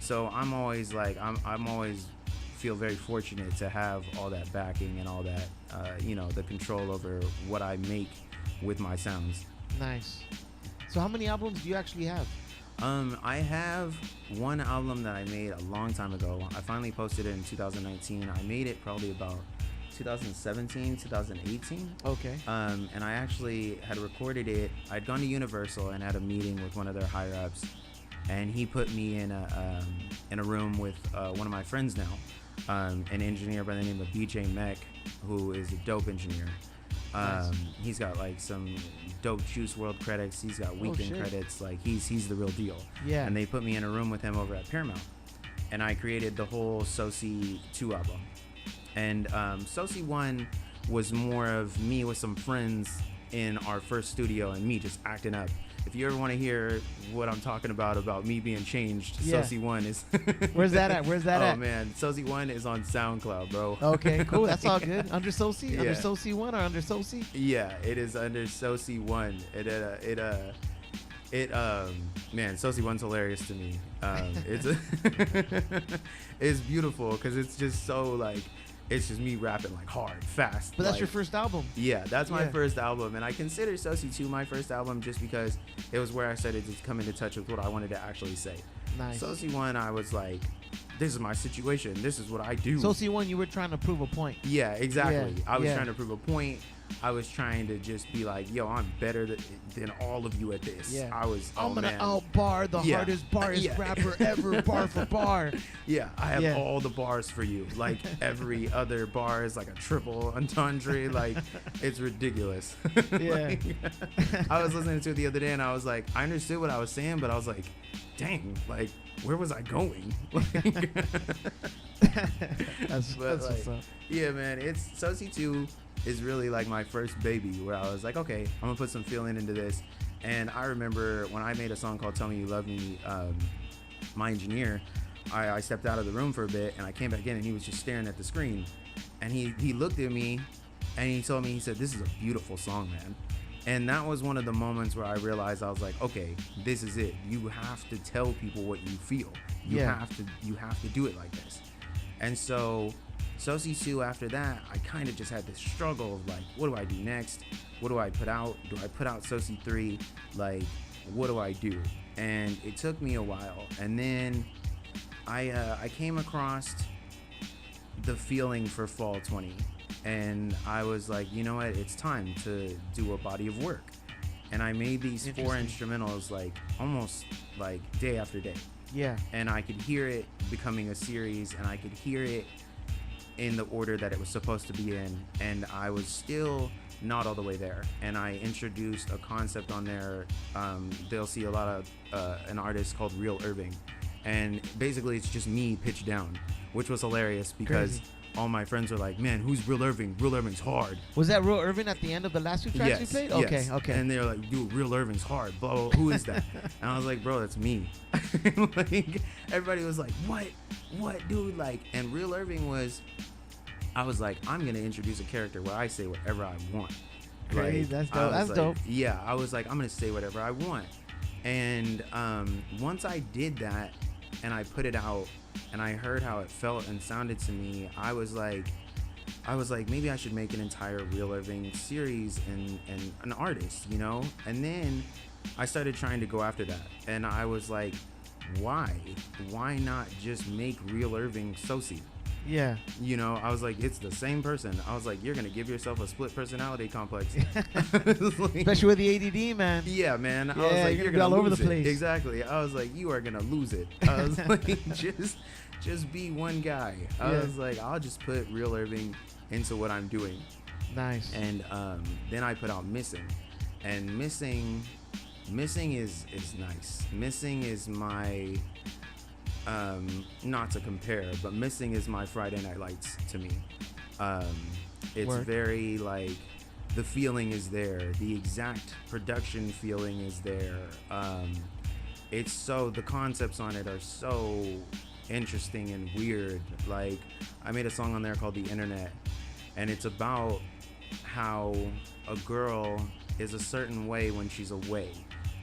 So I'm always like, I'm always feel very fortunate to have all that backing and all that, you know, the control over what I make with my sounds. Nice. So how many albums do you actually have? I have one album that I made a long time ago. I finally posted it in 2019. I made it probably about 2017, 2018. Okay. And I actually had recorded it. I'd gone to Universal and had a meeting with one of their higher ups, and he put me in a room with one of my friends now, an engineer by the name of BJ Mech, who is a dope engineer. Nice. He's got like some dope Juice WRLD credits. He's got Weekend shit. credits. Like, he's the real deal. Yeah. And they put me in a room with him over at Paramount, and I created the whole Soci 2 album. And Soci 1 was more of me with some friends in our first studio and me just acting up. If you ever want to hear what I'm talking about me being changed, Yeah. Soci 1 is... Where's that at? Where's that oh, at? man. Soci 1 is on SoundCloud, bro. Okay, cool. That's all good. Under Soci? Yeah. Under Soci 1 or under Soci? Yeah, it is under Soci 1. Man, Soci 1's hilarious to me. It's beautiful because it's just so like, it's just me rapping like hard, fast. But that's like, your first album. Yeah, that's my Yeah. first album, and I consider Soci 2 my first album just because it was where I started to come into touch with what I wanted to actually say. Nice. Soci 1, I was like, this is my situation. This is what I do. Soci 1, you were trying to prove a point. Yeah, exactly. Yeah, I was yeah. trying to prove a point. I was trying to just be like, yo, I'm better than all of you at this. Yeah. I was, I'm gonna man. out-bar the Yeah. hardest barist Yeah. rapper ever, bar for bar. Yeah, I have Yeah. all the bars for you. Like, every other bar is like a triple entendre. Like, it's ridiculous. Yeah. Like, I was listening to it the other day and I was like, I understood what I was saying, but I was like, dang, like, where was I going? Like, That's But, what's like, up. yeah, man, it's Soci 2 is really like my first baby, where I was like, okay, I'm gonna put some feeling into this. And I remember when I made a song called Tell Me You Love Me, my engineer, I stepped out of the room for a bit and I came back in and he was just staring at the screen, and he looked at me and he told me, he said, this is a beautiful song, man. And that was one of the moments where I realized, I was like, okay, this is it. You have to tell people what you feel. You Yeah. have to do it like this. And so Soci 2, after that, I kind of just had this struggle of like, what do I do next? What do I put out? Do I put out Soci 3? Like, what do I do? And it took me a while. And then I came across the feeling for Fall 20. And I was like, you know what? It's time to do a body of work. And I made these 4 Interesting. instrumentals like almost like day after day. Yeah. And I could hear it becoming a series, and I could hear it in the order that it was supposed to be in, and I was still not all the way there. And I introduced a concept on there. They'll see a lot of an artist called Real Irving, and basically it's just me pitched down, which was hilarious because Crazy. all my friends were like, man, who's Real Irving? Real Irving's hard. Was that Real Irvin at the end of the last 2 tracks you played? Okay, yes. okay. And they're like, dude, Real Irving's hard. Blah, blah, blah. Who is that? And I was like, bro, that's me. Like, everybody was like, what, dude? Like, and Real Irving was, I was like, I'm gonna introduce a character where I say whatever I want. Crazy, Like, that's I dope. was That's like- dope. Yeah, I was like, I'm gonna say whatever I want. And once I did that, and I put it out, and I heard how it felt and sounded to me, I was like, maybe I should make an entire Real Irving series and an artist, you know? And then I started trying to go after that. And I was like, why? Why not just make Real Irving Soci? Yeah. You know, I was like, it's the same person. I was like, you're gonna give yourself a split personality complex. Like, Especially with the ADD, man. yeah, man. I Yeah, was like, you're you're gonna gonna be all over lose the place. it. Exactly. I was like, you are gonna lose it. I was like, just be one guy. I Yeah. was like, I'll just put Real Irving into what I'm doing. Nice. And then I put out Missing, and Missing is nice. Missing is my not to compare, but Missing is my Friday Night Lights to me. It's Word. very like, the feeling is there, the exact production feeling is there. It's so, the concepts on it are so interesting and weird. Like, I made a song on there called The Internet, and it's about how a girl is a certain way when she's away,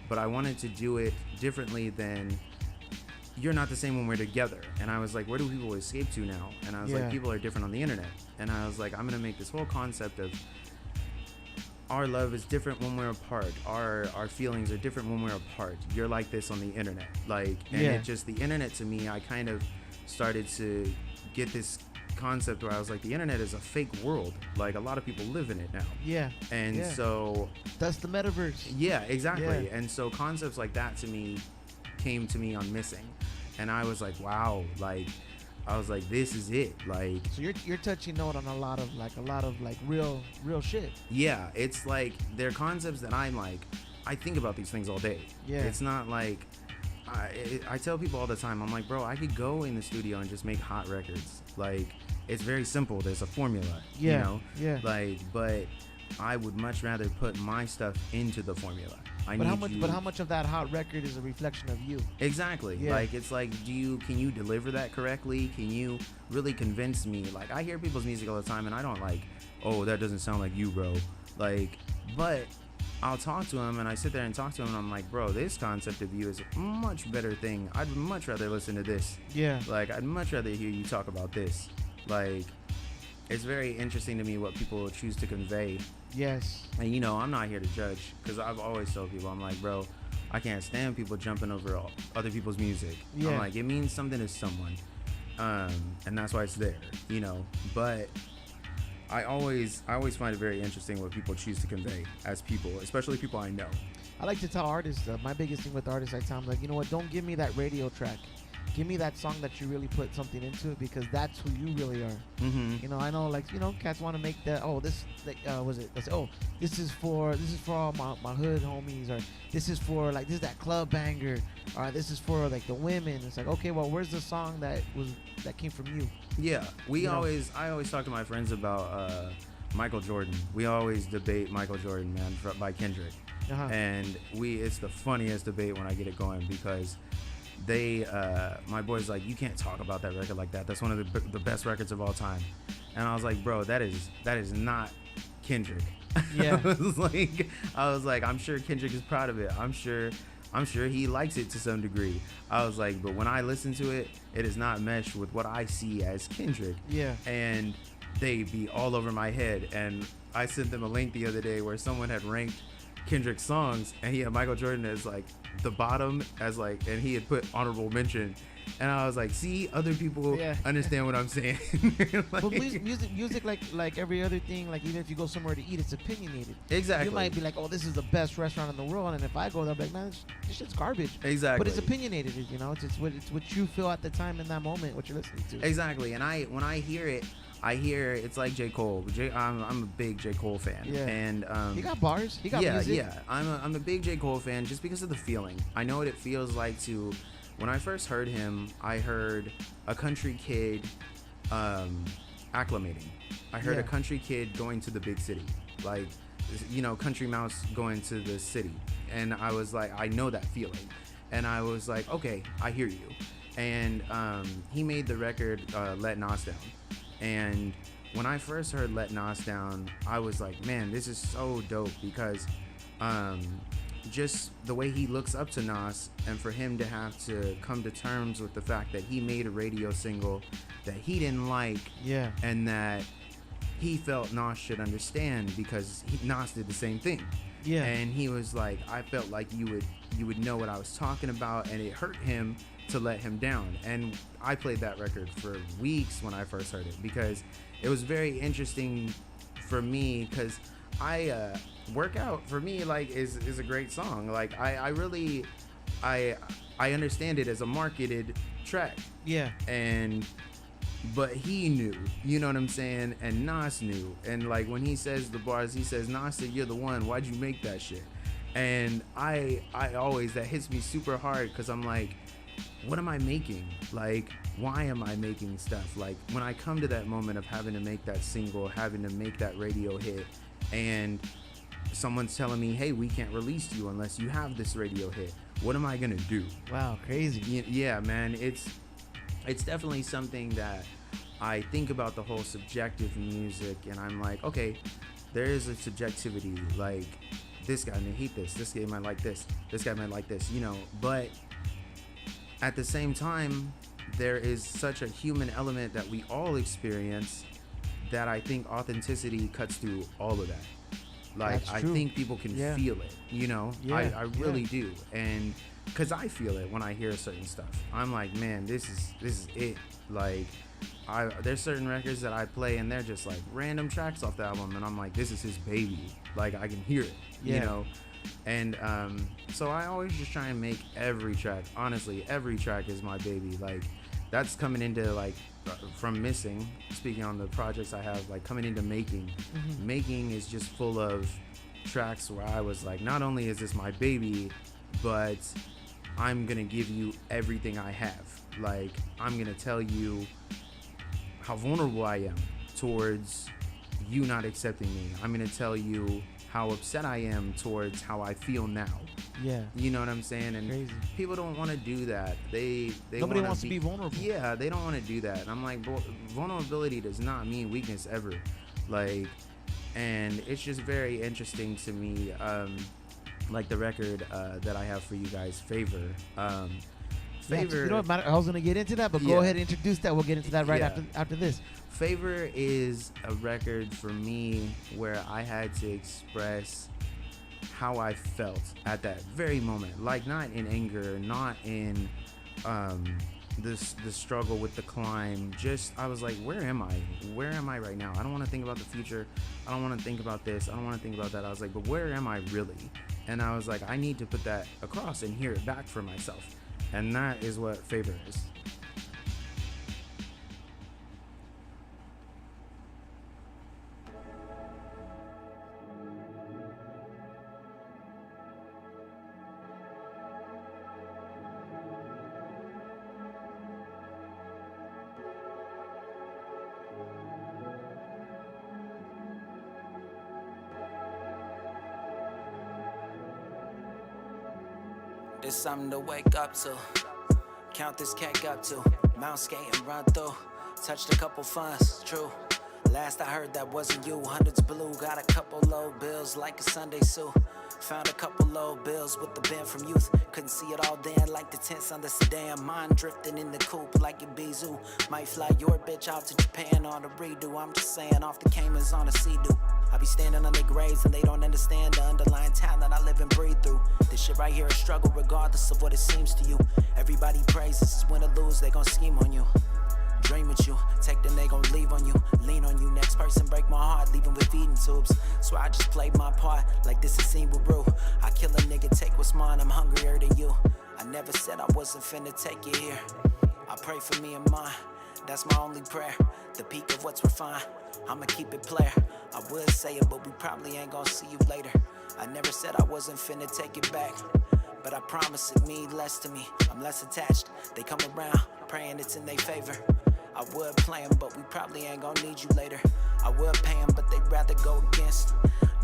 but I wanted to do it differently than you're not the same when we're together. And I was like, where do people escape to now? And I was Yeah. like, people are different on the internet. And I was like, I'm gonna make this whole concept of our love is different when we're apart, our feelings are different when we're apart. You're like this on the internet, like, and Yeah. it just, the internet to me, I kind of started to get this concept where I was like, the internet is a fake world, like a lot of people live in it now. Yeah. And Yeah. so That's the metaverse. yeah, exactly. Yeah. And so concepts like that to me came to me on Missing, and I was like, wow, like, I was like, this is it. Like, So you're touching note on a lot of real shit. yeah, it's like, they're concepts that I'm like, I think about these things all day. Yeah. It's not like, I tell people all the time, I'm like, bro, I could go in the studio and just make hot records. Like, it's very simple. There's a formula, Yeah, you know? yeah. Like, but I would much rather put my stuff into the formula. But how much of that hot record is a reflection of you? Exactly. Yeah. Like, it's like, can you deliver that correctly? Can you really convince me? Like, I hear people's music all the time, and I don't like, oh, that doesn't sound like you, bro. Like, but I'll talk to him, and I sit there and talk to him, and I'm like, bro, this concept of you is a much better thing. I'd much rather listen to this. Yeah. Like, I'd much rather hear you talk about this. Like, it's very interesting to me what people choose to convey. Yes. And, you know, I'm not here to judge, because I've always told people, I'm like, bro, I can't stand people jumping over other people's music. Yeah. I'm like, it means something to someone. And that's why it's there, you know. But I always find it very interesting what people choose to convey as people, especially people I know. I like to tell artists, my biggest thing with artists, I tell them, like, you know what, don't give me that radio track. Give me that song that you really put something into it, because that's who you really are. Mm-hmm. You know, I know, like, you know, cats want to make that, oh, this, like, was it, let's say, oh, this is for all my hood homies, or this is for, like, this is that club banger, or this is for, like, the women. It's like, okay, well, where's the song that came from you? Yeah, You know? I always talk to my friends about Michael Jordan. We always debate Michael Jordan, man, by Kendrick. Uh-huh. And it's the funniest debate when I get it going, because my boy's like, you can't talk about that record like that. That's one of the best records of all time. And I was like, bro, that is not Kendrick. Yeah. I was like, I'm sure Kendrick is proud of it. I'm sure he likes it to some degree. I was like, but when I listen to it, it is not meshed with what I see as Kendrick. Yeah. And they be all over my head. And I sent them a link the other day where someone had ranked Kendrick's songs, and he had Michael Jordan as like the bottom, as like, and he had put honorable mention. And I was like, see, other people Yeah. understand what I'm saying. Like, But music, like every other thing, like even if you go somewhere to eat, it's opinionated. exactly. You might be like, oh, this is the best restaurant in the world, and if I go there, I'm like, man, this shit's garbage. Exactly. But it's opinionated, you know. It's what you feel at the time in that moment, what you're listening to. Exactly. And when I hear it, it's like J. Cole. I'm a big J. Cole fan. Yeah. And He got bars. He got yeah, music. yeah. I'm a big J. Cole fan just because of the feeling. I know what it feels like to. When I first heard him, I heard a country kid acclimating. I heard Yeah. a country kid going to the big city, like, you know, country mouse going to the city. And I was like, I know that feeling. And I was like, okay, I hear you. And he made the record Let Nas Down. And when I first heard Let Nas Down, I was like, man, this is so dope, because just the way he looks up to Nas, and for him to have to come to terms with the fact that he made a radio single that he didn't like, Yeah. and that he felt Nas should understand, because Nas did the same thing. Yeah. And he was like, I felt like you would know what I was talking about, and it hurt him to let him down. And I played that record for weeks when I first heard it, because it was very interesting for me, because Workout for me, like, is a great song. Like, I really understand it as a marketed track. Yeah. But he knew, you know what I'm saying? And Nas knew. And like, when he says the bars, he says, Nas said, "You're the one, why'd you make that shit?" And I always, that hits me super hard, because I'm like, what am I making? Like, why am I making stuff? Like, when I come to that moment of having to make that single, having to make that radio hit, and someone's telling me, hey, we can't release you unless you have this radio hit, what am I gonna do? Wow, crazy. Yeah, man, it's definitely something that I think about, the whole subjective music, and I'm like, okay, there is a subjectivity. Like, this guy may hate this guy might like this guy might like this, you know, but at the same time, there is such a human element that we all experience, that I think authenticity cuts through all of that. Like, I think people can feel it, you know? I really do. And because I feel it when I hear certain stuff. I'm like, man, this is it. Like, there's certain records that I play, and they're just like random tracks off the album, and I'm like, this is his baby. Like, I can hear it, you know? And so I always just try and make every track, honestly, every track is my baby. Like, that's coming into, like, from Missing, speaking on the projects I have, like, coming into Making. Making is just full of tracks where I was like, not only is this my baby, but I'm gonna give you everything I have. Like, I'm gonna tell you how vulnerable I am towards you not accepting me. I'm gonna tell you how upset I am towards how I feel now. Yeah. You know what I'm saying? And crazy. People don't want to do that. Nobody wants to be vulnerable. Yeah, they don't want to do that. And I'm like, vulnerability does not mean weakness ever. Like, and it's just very interesting to me, like the record that I have for you guys, Favor. Favor. You know what, I was going to get into that, but go ahead and introduce that. We'll get into that right after this. Favor is a record for me where I had to express how I felt at that very moment. Like, not in anger, not in the struggle with the climb. Just, I was like, where am I? Where am I right now? I don't want to think about the future. I don't want to think about this. I don't want to think about that. I was like, but where am I really? And I was like, I need to put that across and hear it back for myself. And that is what Favor is. It's something to wake up to. Count this cake up to. Mount skating, run through. Touched a couple funds, true. Last I heard that wasn't you. Hundreds blue, got a couple low bills like a Sunday suit. Found a couple low bills with the band from youth. Couldn't see it all then like the tents on the sedan. Mind drifting in the coupe like a Bizou. Might fly your bitch out to Japan on a redo. I'm just saying, off the Caymans on a Sea-Doo. I be standing on their graves and they don't understand the underlying talent I live and breathe through. This shit right here is struggle regardless of what it seems to you. Everybody prays, this is win or lose, they gon' scheme on you. Dream with you, take then they gon' leave on you. Lean on you, next person break my heart, leaving with feeding tubes. So I just played my part, like this is scene with Brew. I kill a nigga, take what's mine, I'm hungrier than you. I never said I wasn't finna take you here. I pray for me and mine, that's my only prayer. The peak of what's refined, I'ma keep it player. I would say it, but we probably ain't gon' see you later. I never said I wasn't finna take it back, but I promise it mean less to me. I'm less attached, they come around, praying it's in their favor. I would play them, but we probably ain't gon' need you later. I would pay them, but they'd rather go against.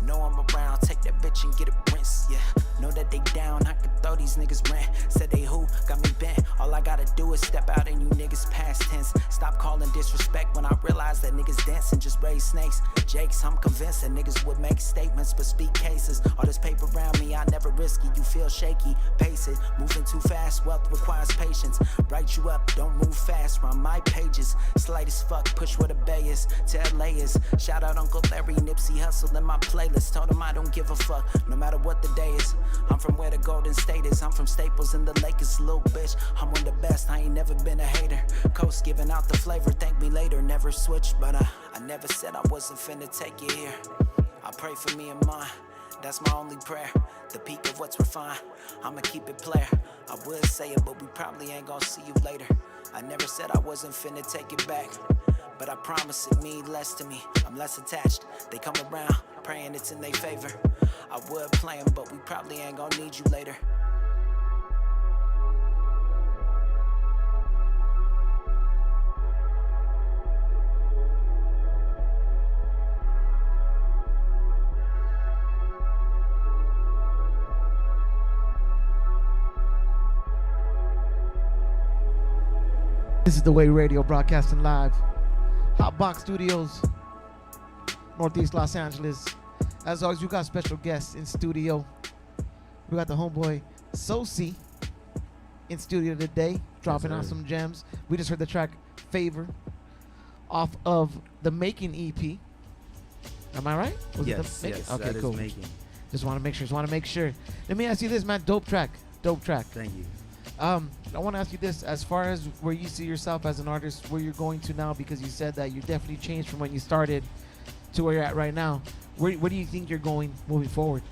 Know I'm around, take that bitch and get it rinsed, yeah. Know that they down, I could throw these niggas rent. Said they who, got me bent. All I gotta do is step out and you niggas past tense. Stop calling disrespect when I realize that niggas dancing just raise snakes. Jakes, I'm convinced that niggas would make statements but speak cases. All this paper around me, I never risky, you feel shaky. Pace it, moving too fast, wealth requires patience. Write you up, don't move fast, run my pages. Slight as fuck, push where the bay is, to LA is. Shout out Uncle Larry, Nipsey Hussle in my playlist. Told him I don't give a fuck, no matter what the day is. I'm from where the Golden State is, I'm from Staples and the Lakers, little bitch. I'm one of the best, I ain't never been a hater. Coast giving out the flavor, thank me later. Never switch, but I never said I wasn't finna take you here. I pray for me and mine, that's my only prayer. The peak of what's refined, I'ma keep it player. I would say it, but we probably ain't gonna see you later. I never said I wasn't finna take it back, but I promise it mean less to me. I'm less attached, they come around, praying it's in their favor. I would play 'em, but we probably ain't gonna need you later. This is The Way Radio, broadcasting live. Hotbox Studios, Northeast Los Angeles. As always, we got special guests in studio. We got the homeboy Sosi in studio today, dropping out some gems. We just heard the track Favor off of the Making EP. Am I right? Was it Yes, the Making? yes, Okay, that is cool. Making. Just want to make sure. Let me ask you this, man. Dope track. Thank you. I want to ask you this, as far as where you see yourself as an artist, where you're going to now, because you said that you definitely changed from when you started to where you're at right now. Where do you think you're going moving forward?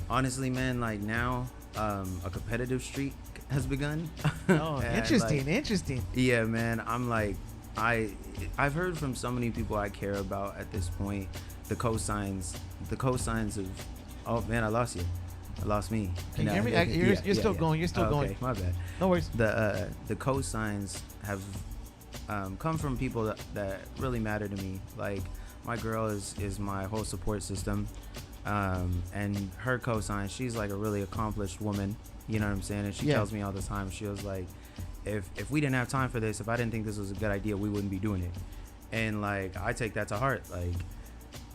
Honestly, man, like now, a competitive streak has begun. Oh, And, interesting, like, interesting. Yeah, man. I'm like, I've heard from so many people I care about at this point, the cosigns of, oh man, I lost you. I lost me. Can you No, hear me? You're still yeah. going. You're still Oh, going. okay, my bad. No worries. The cosigns have come from people that really matter to me. Like my girl is my whole support system, and her cosign, she's like a really accomplished woman. You know what I'm saying? And she Yeah. tells me all the time. She was like, if we didn't have time for this, if I didn't think this was a good idea, we wouldn't be doing it. And like I take that to heart. Like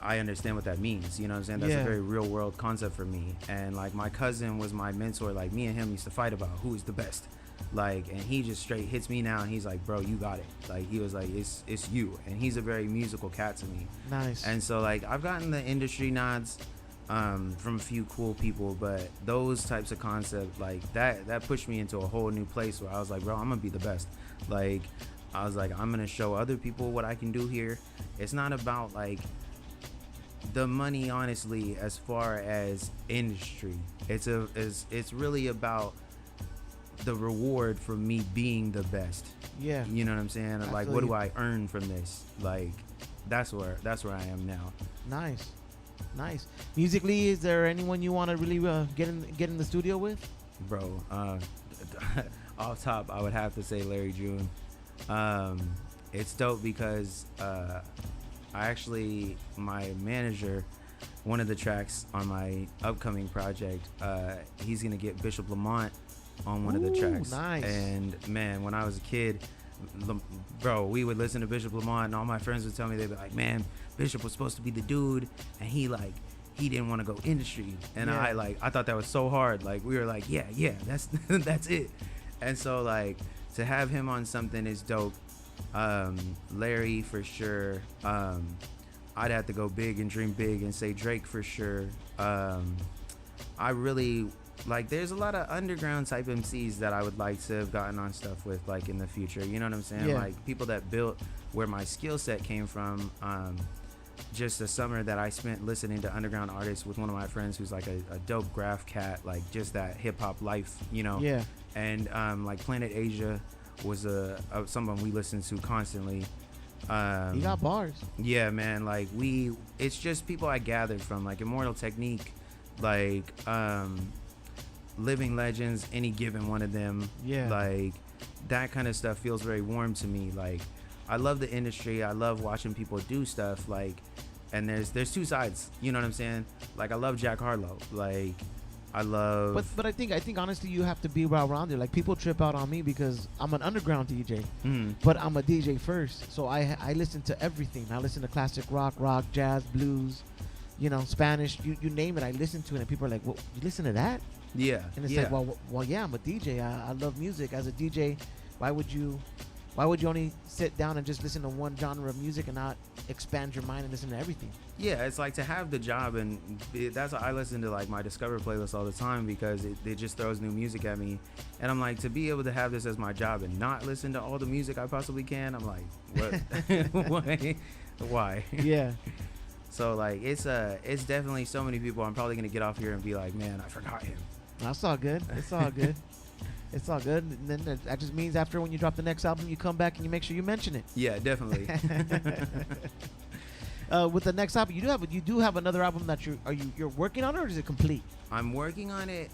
I understand what that means. You know what I'm saying? That's Yeah. a very real world concept for me. And like my cousin was my mentor. Like me and him used to fight about who is the best. Like, and he just straight hits me now and he's like, bro, you got it. Like he was like, it's you. And he's a very musical cat to me. Nice. And so like I've gotten the industry nods from a few cool people, but those types of concepts like that pushed me into a whole new place where I was like, bro, I'm gonna be the best. Like I was like, I'm gonna show other people what I can do here. It's not about like the money, honestly, as far as industry. It's really about the reward for me being the best. Yeah. You know what I'm saying? I Like feel what you. do I earn from this? Like that's where I am now. Nice. Musically, is there anyone you want to really get in the studio with? Bro, off top I would have to say Larry June. It's dope because my manager, one of the tracks on my upcoming project, he's gonna get Bishop Lamont on one of the Ooh, tracks. nice. And man, when I was a kid, bro, we would listen to Bishop Lamont and all my friends would tell me, they'd be like, man, Bishop was supposed to be the dude and he didn't want to go industry. And Yeah. I thought that was so hard. Like we were like, yeah, that's that's it. And so like to have him on something is dope. Larry for sure. I'd have to go big and dream big and say Drake for sure. I really like, there's a lot of underground type MCs that I would like to have gotten on stuff with, like in the future. You know what I'm saying? Yeah. Like people that built where my skill set came from. Just a summer that I spent listening to underground artists with one of my friends who's like a dope graph cat, like just that hip hop life, you know? Yeah. And like Planet Asia was someone we listened to constantly. You got bars. Yeah, man. Like it's just people I gathered from, like Immortal Technique, like Living Legends, any given one of them. Yeah. Like that kind of stuff feels very warm to me. Like I love the industry. I love watching people do stuff. Like, and there's two sides. You know what I'm saying? Like I love Jack Harlow. Like I love. But I think honestly you have to be well-rounded. Like people trip out on me because I'm an underground DJ, but I'm a DJ first. So I listen to everything. I listen to classic rock, jazz, blues, you know, Spanish, you name it, I listen to it, and people are like, "Well, you listen to that?" Yeah. And it's yeah. like, well, yeah, I'm a DJ. I love music. As a DJ, why would you only sit down and just listen to one genre of music and not expand your mind and listen to everything? Yeah, it's like to have the job, and that's why I listen to like my Discover playlist all the time, because it just throws new music at me, and I'm like, to be able to have this as my job and not listen to all the music I possibly can, I'm like, what? Why? Yeah. So like it's definitely so many people. I'm probably gonna get off here and be like, man, I forgot him. That's all good. It's all good. It's all good. And then that just means after when you drop the next album, you come back and you make sure you mention it. Yeah, definitely. With the next album, you do have another album that you're working on, or is it complete? I'm working on it.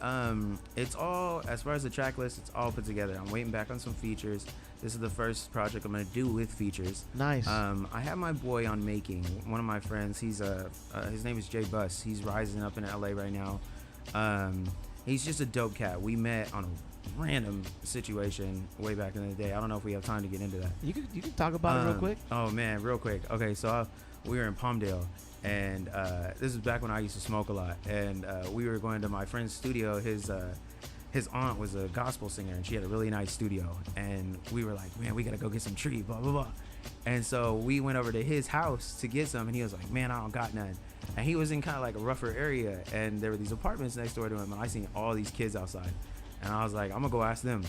It's all, as far as the track list, it's all put together. I'm waiting back on some features. This is the first project I'm gonna do with features. Nice. I have my boy on Making, one of my friends. He's his name is Jay Buss. He's rising up in LA right now. He's just a dope cat. We met on a random situation way back in the day. I don't know if we have time to get into that. You can talk about it real quick. Oh man, real quick. Okay, so we were in Palmdale, and this is back when I used to smoke a lot, and we were going to my friend's studio. His aunt was a gospel singer, and she had a really nice studio, and we were like, man, we gotta go get some tree, blah blah blah. And so we went over to his house to get some, and he was like, man, I don't got none. And he was in kind of like a rougher area, and there were these apartments next door to him, and I seen all these kids outside, and I was like, I'm gonna go ask them.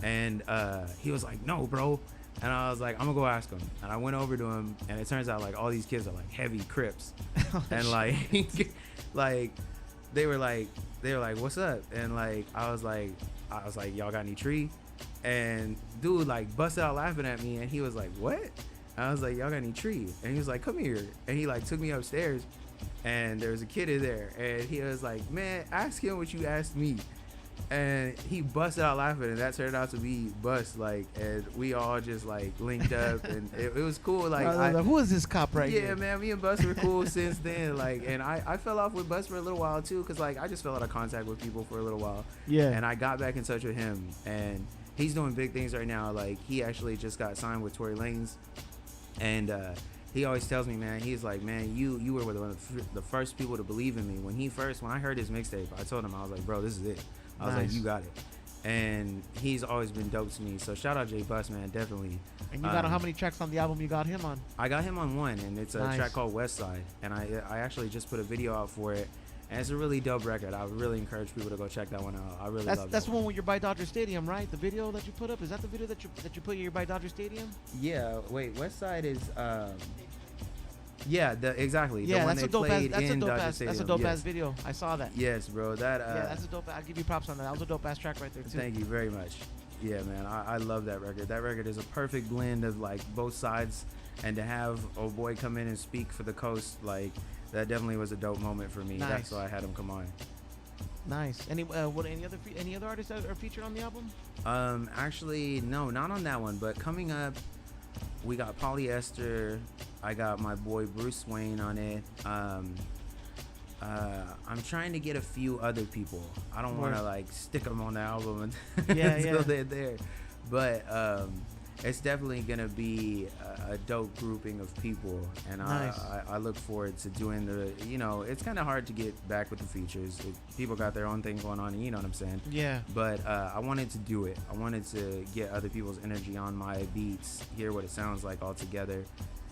And he was like, no, bro. And I was like, I'm gonna go ask him. And I went over to him, and it turns out like all these kids are like heavy Crips, and like, like they were like, what's up? And like I was like, y'all got any tree? And dude like busted out laughing at me, and he was like, what? And I was like, y'all got any tree? And he was like, come here. And he like took me upstairs, and there was a kid in there, and he was like, man, ask him what you asked me. And he busted out laughing, and that turned out to be Bus, like, and we all just like linked up, and it was cool. Like, who is this cop right here? Yeah, man, me and Bus were cool since then. Like, and I fell off with Bus for a little while too, cause like I just fell out of contact with people for a little while. Yeah. And I got back in touch with him, and he's doing big things right now. Like, he actually just got signed with Tory Lanez, and he always tells me, man, he's like, man, you were one of the first people to believe in me. When I heard his mixtape, I told him, I was like, bro, this is it. I was like, you got it. And he's always been dope to me. So shout out Jay Buss, man, definitely. And you got how many tracks on the album you got him on? I got him on one, and it's a Nice. track called West Side. And I actually just put a video out for it. And it's a really dope record. I would really encourage people to go check that one out. I really love it. That's the one where you're by Dodger Stadium, right? The video that you put up, is that the video that you put here by Dodger Stadium? Yeah, wait, West Side is yeah, exactly. Yeah, the one that's they a dope ass. played That's a in dope Dodger ass. Stadium. That's a dope Yes. ass video. I saw that. Yes, bro. That Yeah, that's a dope. I'll give you props on that. That was a dope ass track right there too. Thank you very much. Yeah, man, I love that record. That record is a perfect blend of like both sides, and to have old boy come in and speak for the coast, like that definitely was a dope moment for me. Nice. That's why I had him come on. Nice. Any other artists that are featured on the album? Actually, no, not on that one. But coming up, we got Polyester. I got my boy Bruce Wayne on it. I'm trying to get a few other people. I don't want to like stick them on the album until they're there. But it's definitely gonna be a dope grouping of people, and Nice. I look forward to doing the. It's kind of hard to get back with the features. People got their own thing going on, and you know what I'm saying. Yeah. But I wanted to do it. I wanted to get other people's energy on my beats, hear what it sounds like all together.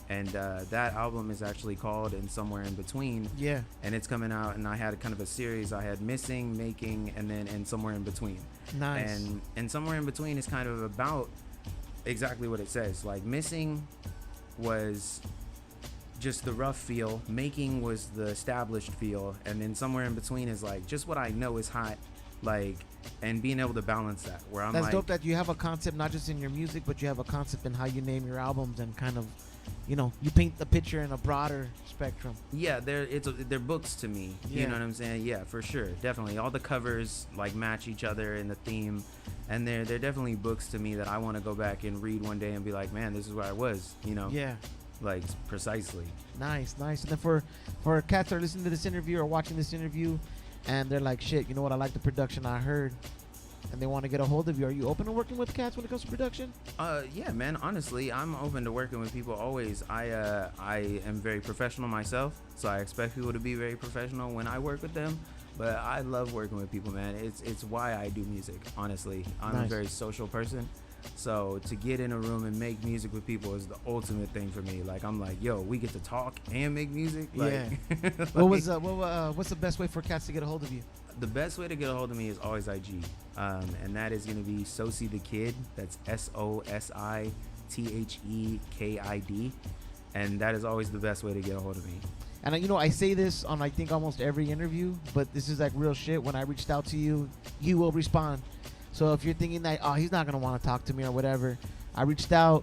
And that album is actually called And Somewhere in Between. Yeah. And it's coming out, and I had kind of a series. I had Missing, Making, and then And Somewhere in Between. Nice. And Somewhere in Between is kind of about exactly what it says. Like, Missing was just the rough feel. Making was the established feel. And then Somewhere in Between is like just what I know is hot. Like, and being able to balance that, where I'm That's like, dope that you have a concept not just in your music, but you have a concept in how you name your albums, and kind of, you paint the picture in a broader spectrum. yeah, they're books to me. Yeah. You know what I'm saying? Yeah, for sure, definitely. All the covers like match each other in the theme, and they're definitely books to me that I want to go back and read one day and be like, man, this is where I was. Yeah. Like, precisely. Nice. And then for cats that are listening to this interview or watching this interview, and they're like, shit, you know what? I like the production I heard. and they want to get a hold of you, are you open to working with cats when it comes to production? Yeah, man. Honestly, I'm open to working with people always. I am very professional myself, so I expect people to be very professional when I work with them. But I love working with people, man. It's why I do music. Honestly, I'm Nice. a very social person, so to get in a room and make music with people is the ultimate thing for me. Like I'm like, yo, we get to talk and make music. Like, Yeah. What's the best way for cats to get a hold of you? The best way to get a hold of me is always IG, and that is going to be Sosi the Kid. That's SOSITHEKID, and that is always the best way to get a hold of me. And I say this on I think almost every interview, but this is like real shit. When I reached out to you, you will respond. So if you're thinking that, oh, he's not gonna want to talk to me or whatever, I reached out.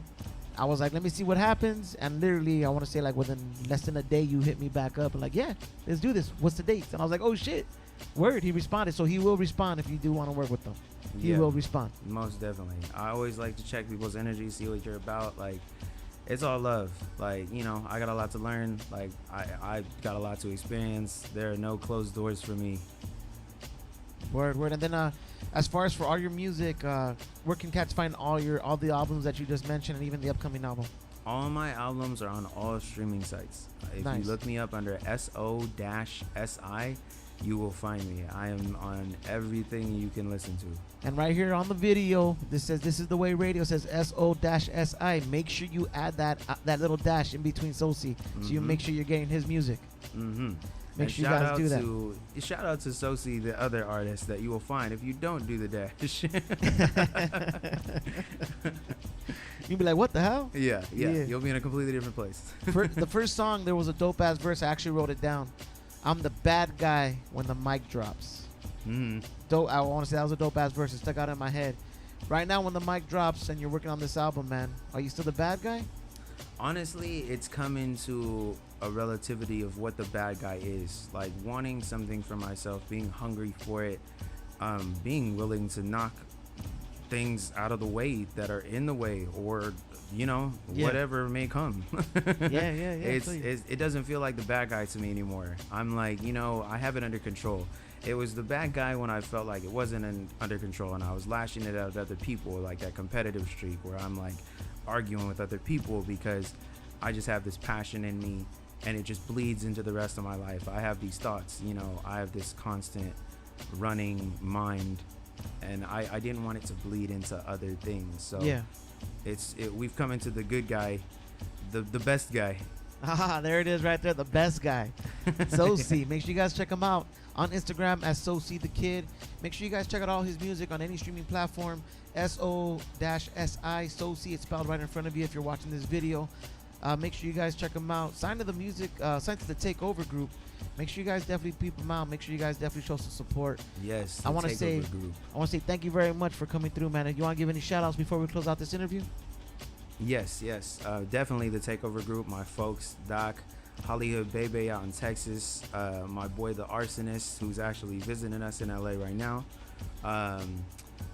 I was like, let me see what happens, and literally, I want to say like within less than a day, you hit me back up and like, yeah, let's do this. What's the dates? And I was like, oh shit, word. He responded, so he will respond if you do want to work with them. He Yeah. will respond. Most definitely. I always like to check people's energy, see what you're about. Like, it's all love. Like, I got a lot to learn. Like, I got a lot to experience. There are no closed doors for me. Word. And then, as far as for all your music, where can cats find all the albums that you just mentioned and even the upcoming album? All my albums are on all streaming sites. If Nice. you look me up under SO-SI, you will find me. I am on everything you can listen to. And right here on the video, this says "This is the Way Radio." Says SO-SI. Make sure you add that little dash in between Sosi, so you Mhm. make sure you're getting his music. Mm-hmm. Make sure you guys do that. Shout out to Sosi, the other artist that you will find if you don't do the dash. You'd be like, "What the hell?" yeah, Yeah. You'll be in a completely different place. The first song, there was a dope ass verse. I actually wrote it down. I'm the bad guy when the mic drops. Mm-hmm. Dope. I want to say that was a dope ass verse. It stuck out in my head. Right now, when the mic drops and you're working on this album, man, are you still the bad guy? Honestly, it's coming to a relativity of what the bad guy is. Like wanting something for myself, being hungry for it, being willing to knock things out of the way that are in the way, or Yeah. whatever may come. Yeah. It doesn't feel like the bad guy to me anymore. I'm like, I have it under control. It was the bad guy when I felt like it wasn't under control and I was lashing it out at other people, like that competitive streak where I'm like arguing with other people because I just have this passion in me and it just bleeds into the rest of my life. I have these thoughts, I have this constant running mind, and I didn't want it to bleed into other things. So Yeah. we've come into the good guy, the best guy. Ah, there it is right there, the best guy. Sosi. Make sure you guys check him out on Instagram as Sosi the Kid. Make sure you guys check out all his music on any streaming platform. SO-SI, Sosi. It's spelled right in front of you if you're watching this video. Make sure you guys check him out. Sign to the Takeover group. Make sure you guys definitely peep him out. Make sure you guys definitely show some support. Yes. I want to Takeover say group. thank you very much for coming through, man. You want to give any shout outs before we close out this interview? Yes. Definitely the Takeover group. My folks, Doc, Hollywood Bebe out in Texas. My boy, the Arsonist, who's actually visiting us in LA right now.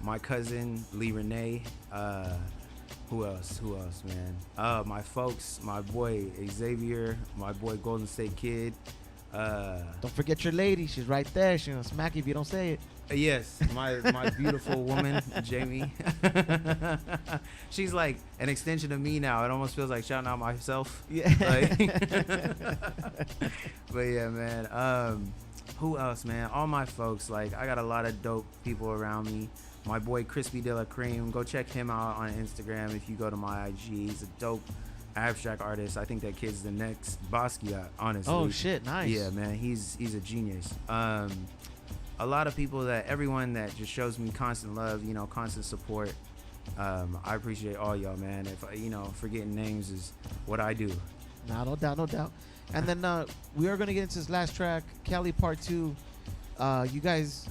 My cousin, Lee Renee. Who else, man? My folks, my boy, Xavier, my boy, Golden State Kid. Don't forget your lady. She's right there. She's going to smack you if you don't say it. Yes, my beautiful woman, Jamie. She's like an extension of me now. It almost feels like shouting out myself. Yeah. But yeah, man. Who else, man? All my folks. Like, I got a lot of dope people around me. My boy Crispy De La Cream. Go check him out on Instagram if you go to my IG. He's a dope abstract artist. I think that kid's the next Basquiat, honestly. Oh, shit. Nice. Yeah, man. He's a genius. A lot of people, everyone that just shows me constant love, constant support. I appreciate all y'all, man. If forgetting names is what I do. Nah, no doubt. And then we are going to get into this last track, Cali Part 2. You guys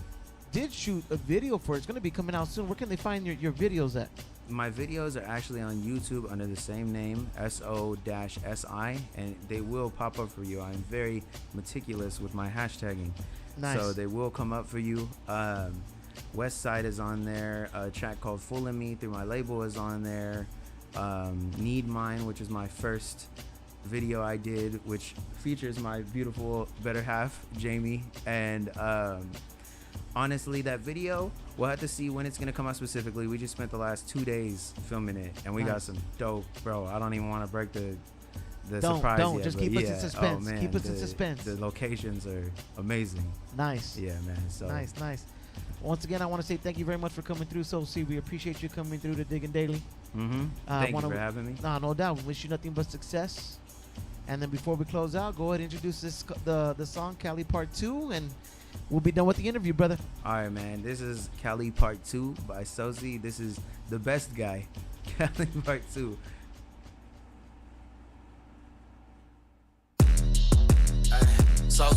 did shoot a video for it. It's going to be coming out soon. Where can they find your videos at? My videos are actually on YouTube under the same name, SO-SI, and they will pop up for you. I'm very meticulous with my hashtagging. Nice. So they will come up for you. West Side is on there. A track called Fooling Me through my label is on there. Need Mine, which is my first video I did, which features my beautiful better half, Jamie. And honestly, that video we'll have to see when it's gonna come out specifically. We just spent the last 2 days filming it, and we got Nice. some dope, bro. I don't even want to break the Don't, surprise don't. yet, Just but keep us in yeah. suspense. Oh, man, Keep us in suspense. The locations are amazing. Nice. Yeah, man. So Nice, nice. Once again, I want to say thank you very much for coming through, Soul C. We appreciate you coming through to Digging Daily. Thank you for having me. Nah, no doubt. We wish you nothing but success. And then before we close out, go ahead and introduce the song Cali Part 2, and we'll be done with the interview, brother. All right, man. This is Cali Part 2 by Sozi. This is the best guy. Cali Part 2. So,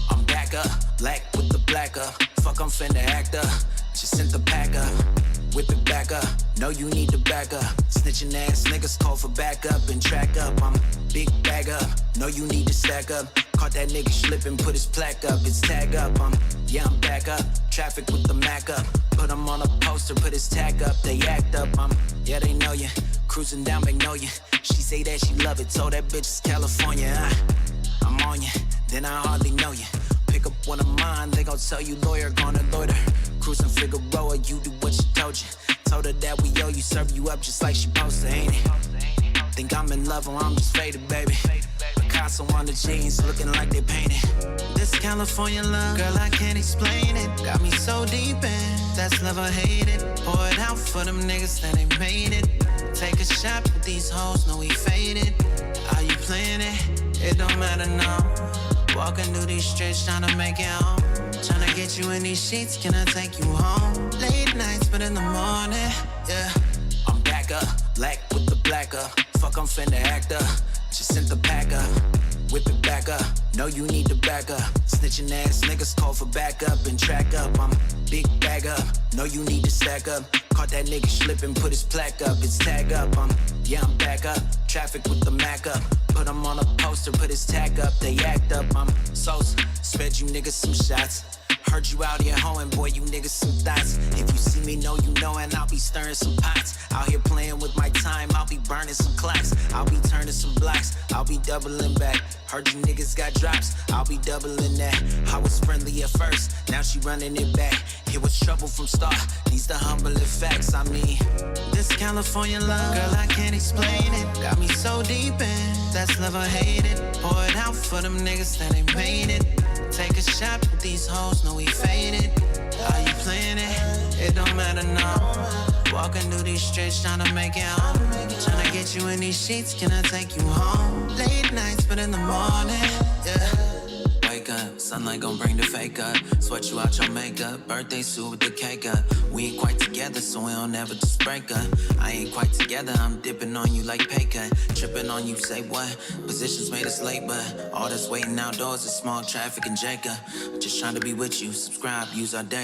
I'm back up, black with the black up. Fuck, I'm finna act up. Just sent the pack up, whip it back up. No, you need to back up. Snitching ass niggas call for backup and track up. I'm big bag up. No, you need to stack up. Caught that nigga slipping, put his plaque up, it's tag up. Yeah, I'm back up. Traffic with the Mac up. Put him on a poster, put his tag up. They act up. Yeah, they know ya. Cruising down Magnolia. She say that she love it, told that bitch it's California. I'm on ya, then I hardly know ya. Pick up one of mine, they gon' tell you lawyer, gonna loiter. Cruising Figueroa, you do what she told you. Told her that we owe you, serve you up just like she posed to, ain't it? Think I'm in love or I'm just faded, baby. Picasso on the jeans, looking like they painted. This California love, girl, I can't explain it. Got me so deep in, that's love or hate it. Pour it out for them niggas, then they made it. Take a shot with these hoes, know we faded. Are you playing it? It don't matter now. Walking through these streets, tryna make it home. Tryna get you in these sheets, can I take you home? Late nights, but in the morning, yeah. I'm back up, black with the black up. Fuck, I'm finna act up. Just sent the pack up, whip it back up. No, you need to back up. Snitching ass niggas call for backup and track up. I'm big bag up. No, you need to stack up. Caught that nigga slipping, put his plaque up, it's tag up. Yeah, I'm back up. Traffic with the Mac up. Put him on a poster, put his tag up. They act up. I'm so sped you niggas some shots. Heard you out here hoeing, boy, you niggas some thoughts. If you see me, know you know, and I'll be stirring some pots. Out here playing with my time, I'll be burning some clocks. I'll be turning some blocks, I'll be doubling back. Heard you niggas got drops, I'll be doubling that. I was friendly at first, now she running it back. It was trouble from start, these the humbling facts. I mean, this California love, girl, I can't explain it. Got me so deep in, that's love or hate it. Pour it out for them niggas, then they made it. Take a shot with these hoes, know we faded. Are you playing it? It don't matter now. Walking through these streets, tryna make it home. Tryna get you in these sheets, can I take you home? Late nights, but in the morning, yeah. Wake up, sunlight gon' bring the fake up. Sweat you out your makeup, birthday suit with the cake up. We ain't quite together, so we don't ever just break up. I ain't quite together, I'm dipping on you like pay cut. Tripping on you, say what? Positions made us late, but all that's waiting outdoors is small traffic and Jacob. Just trying to be with you, subscribe, use our day.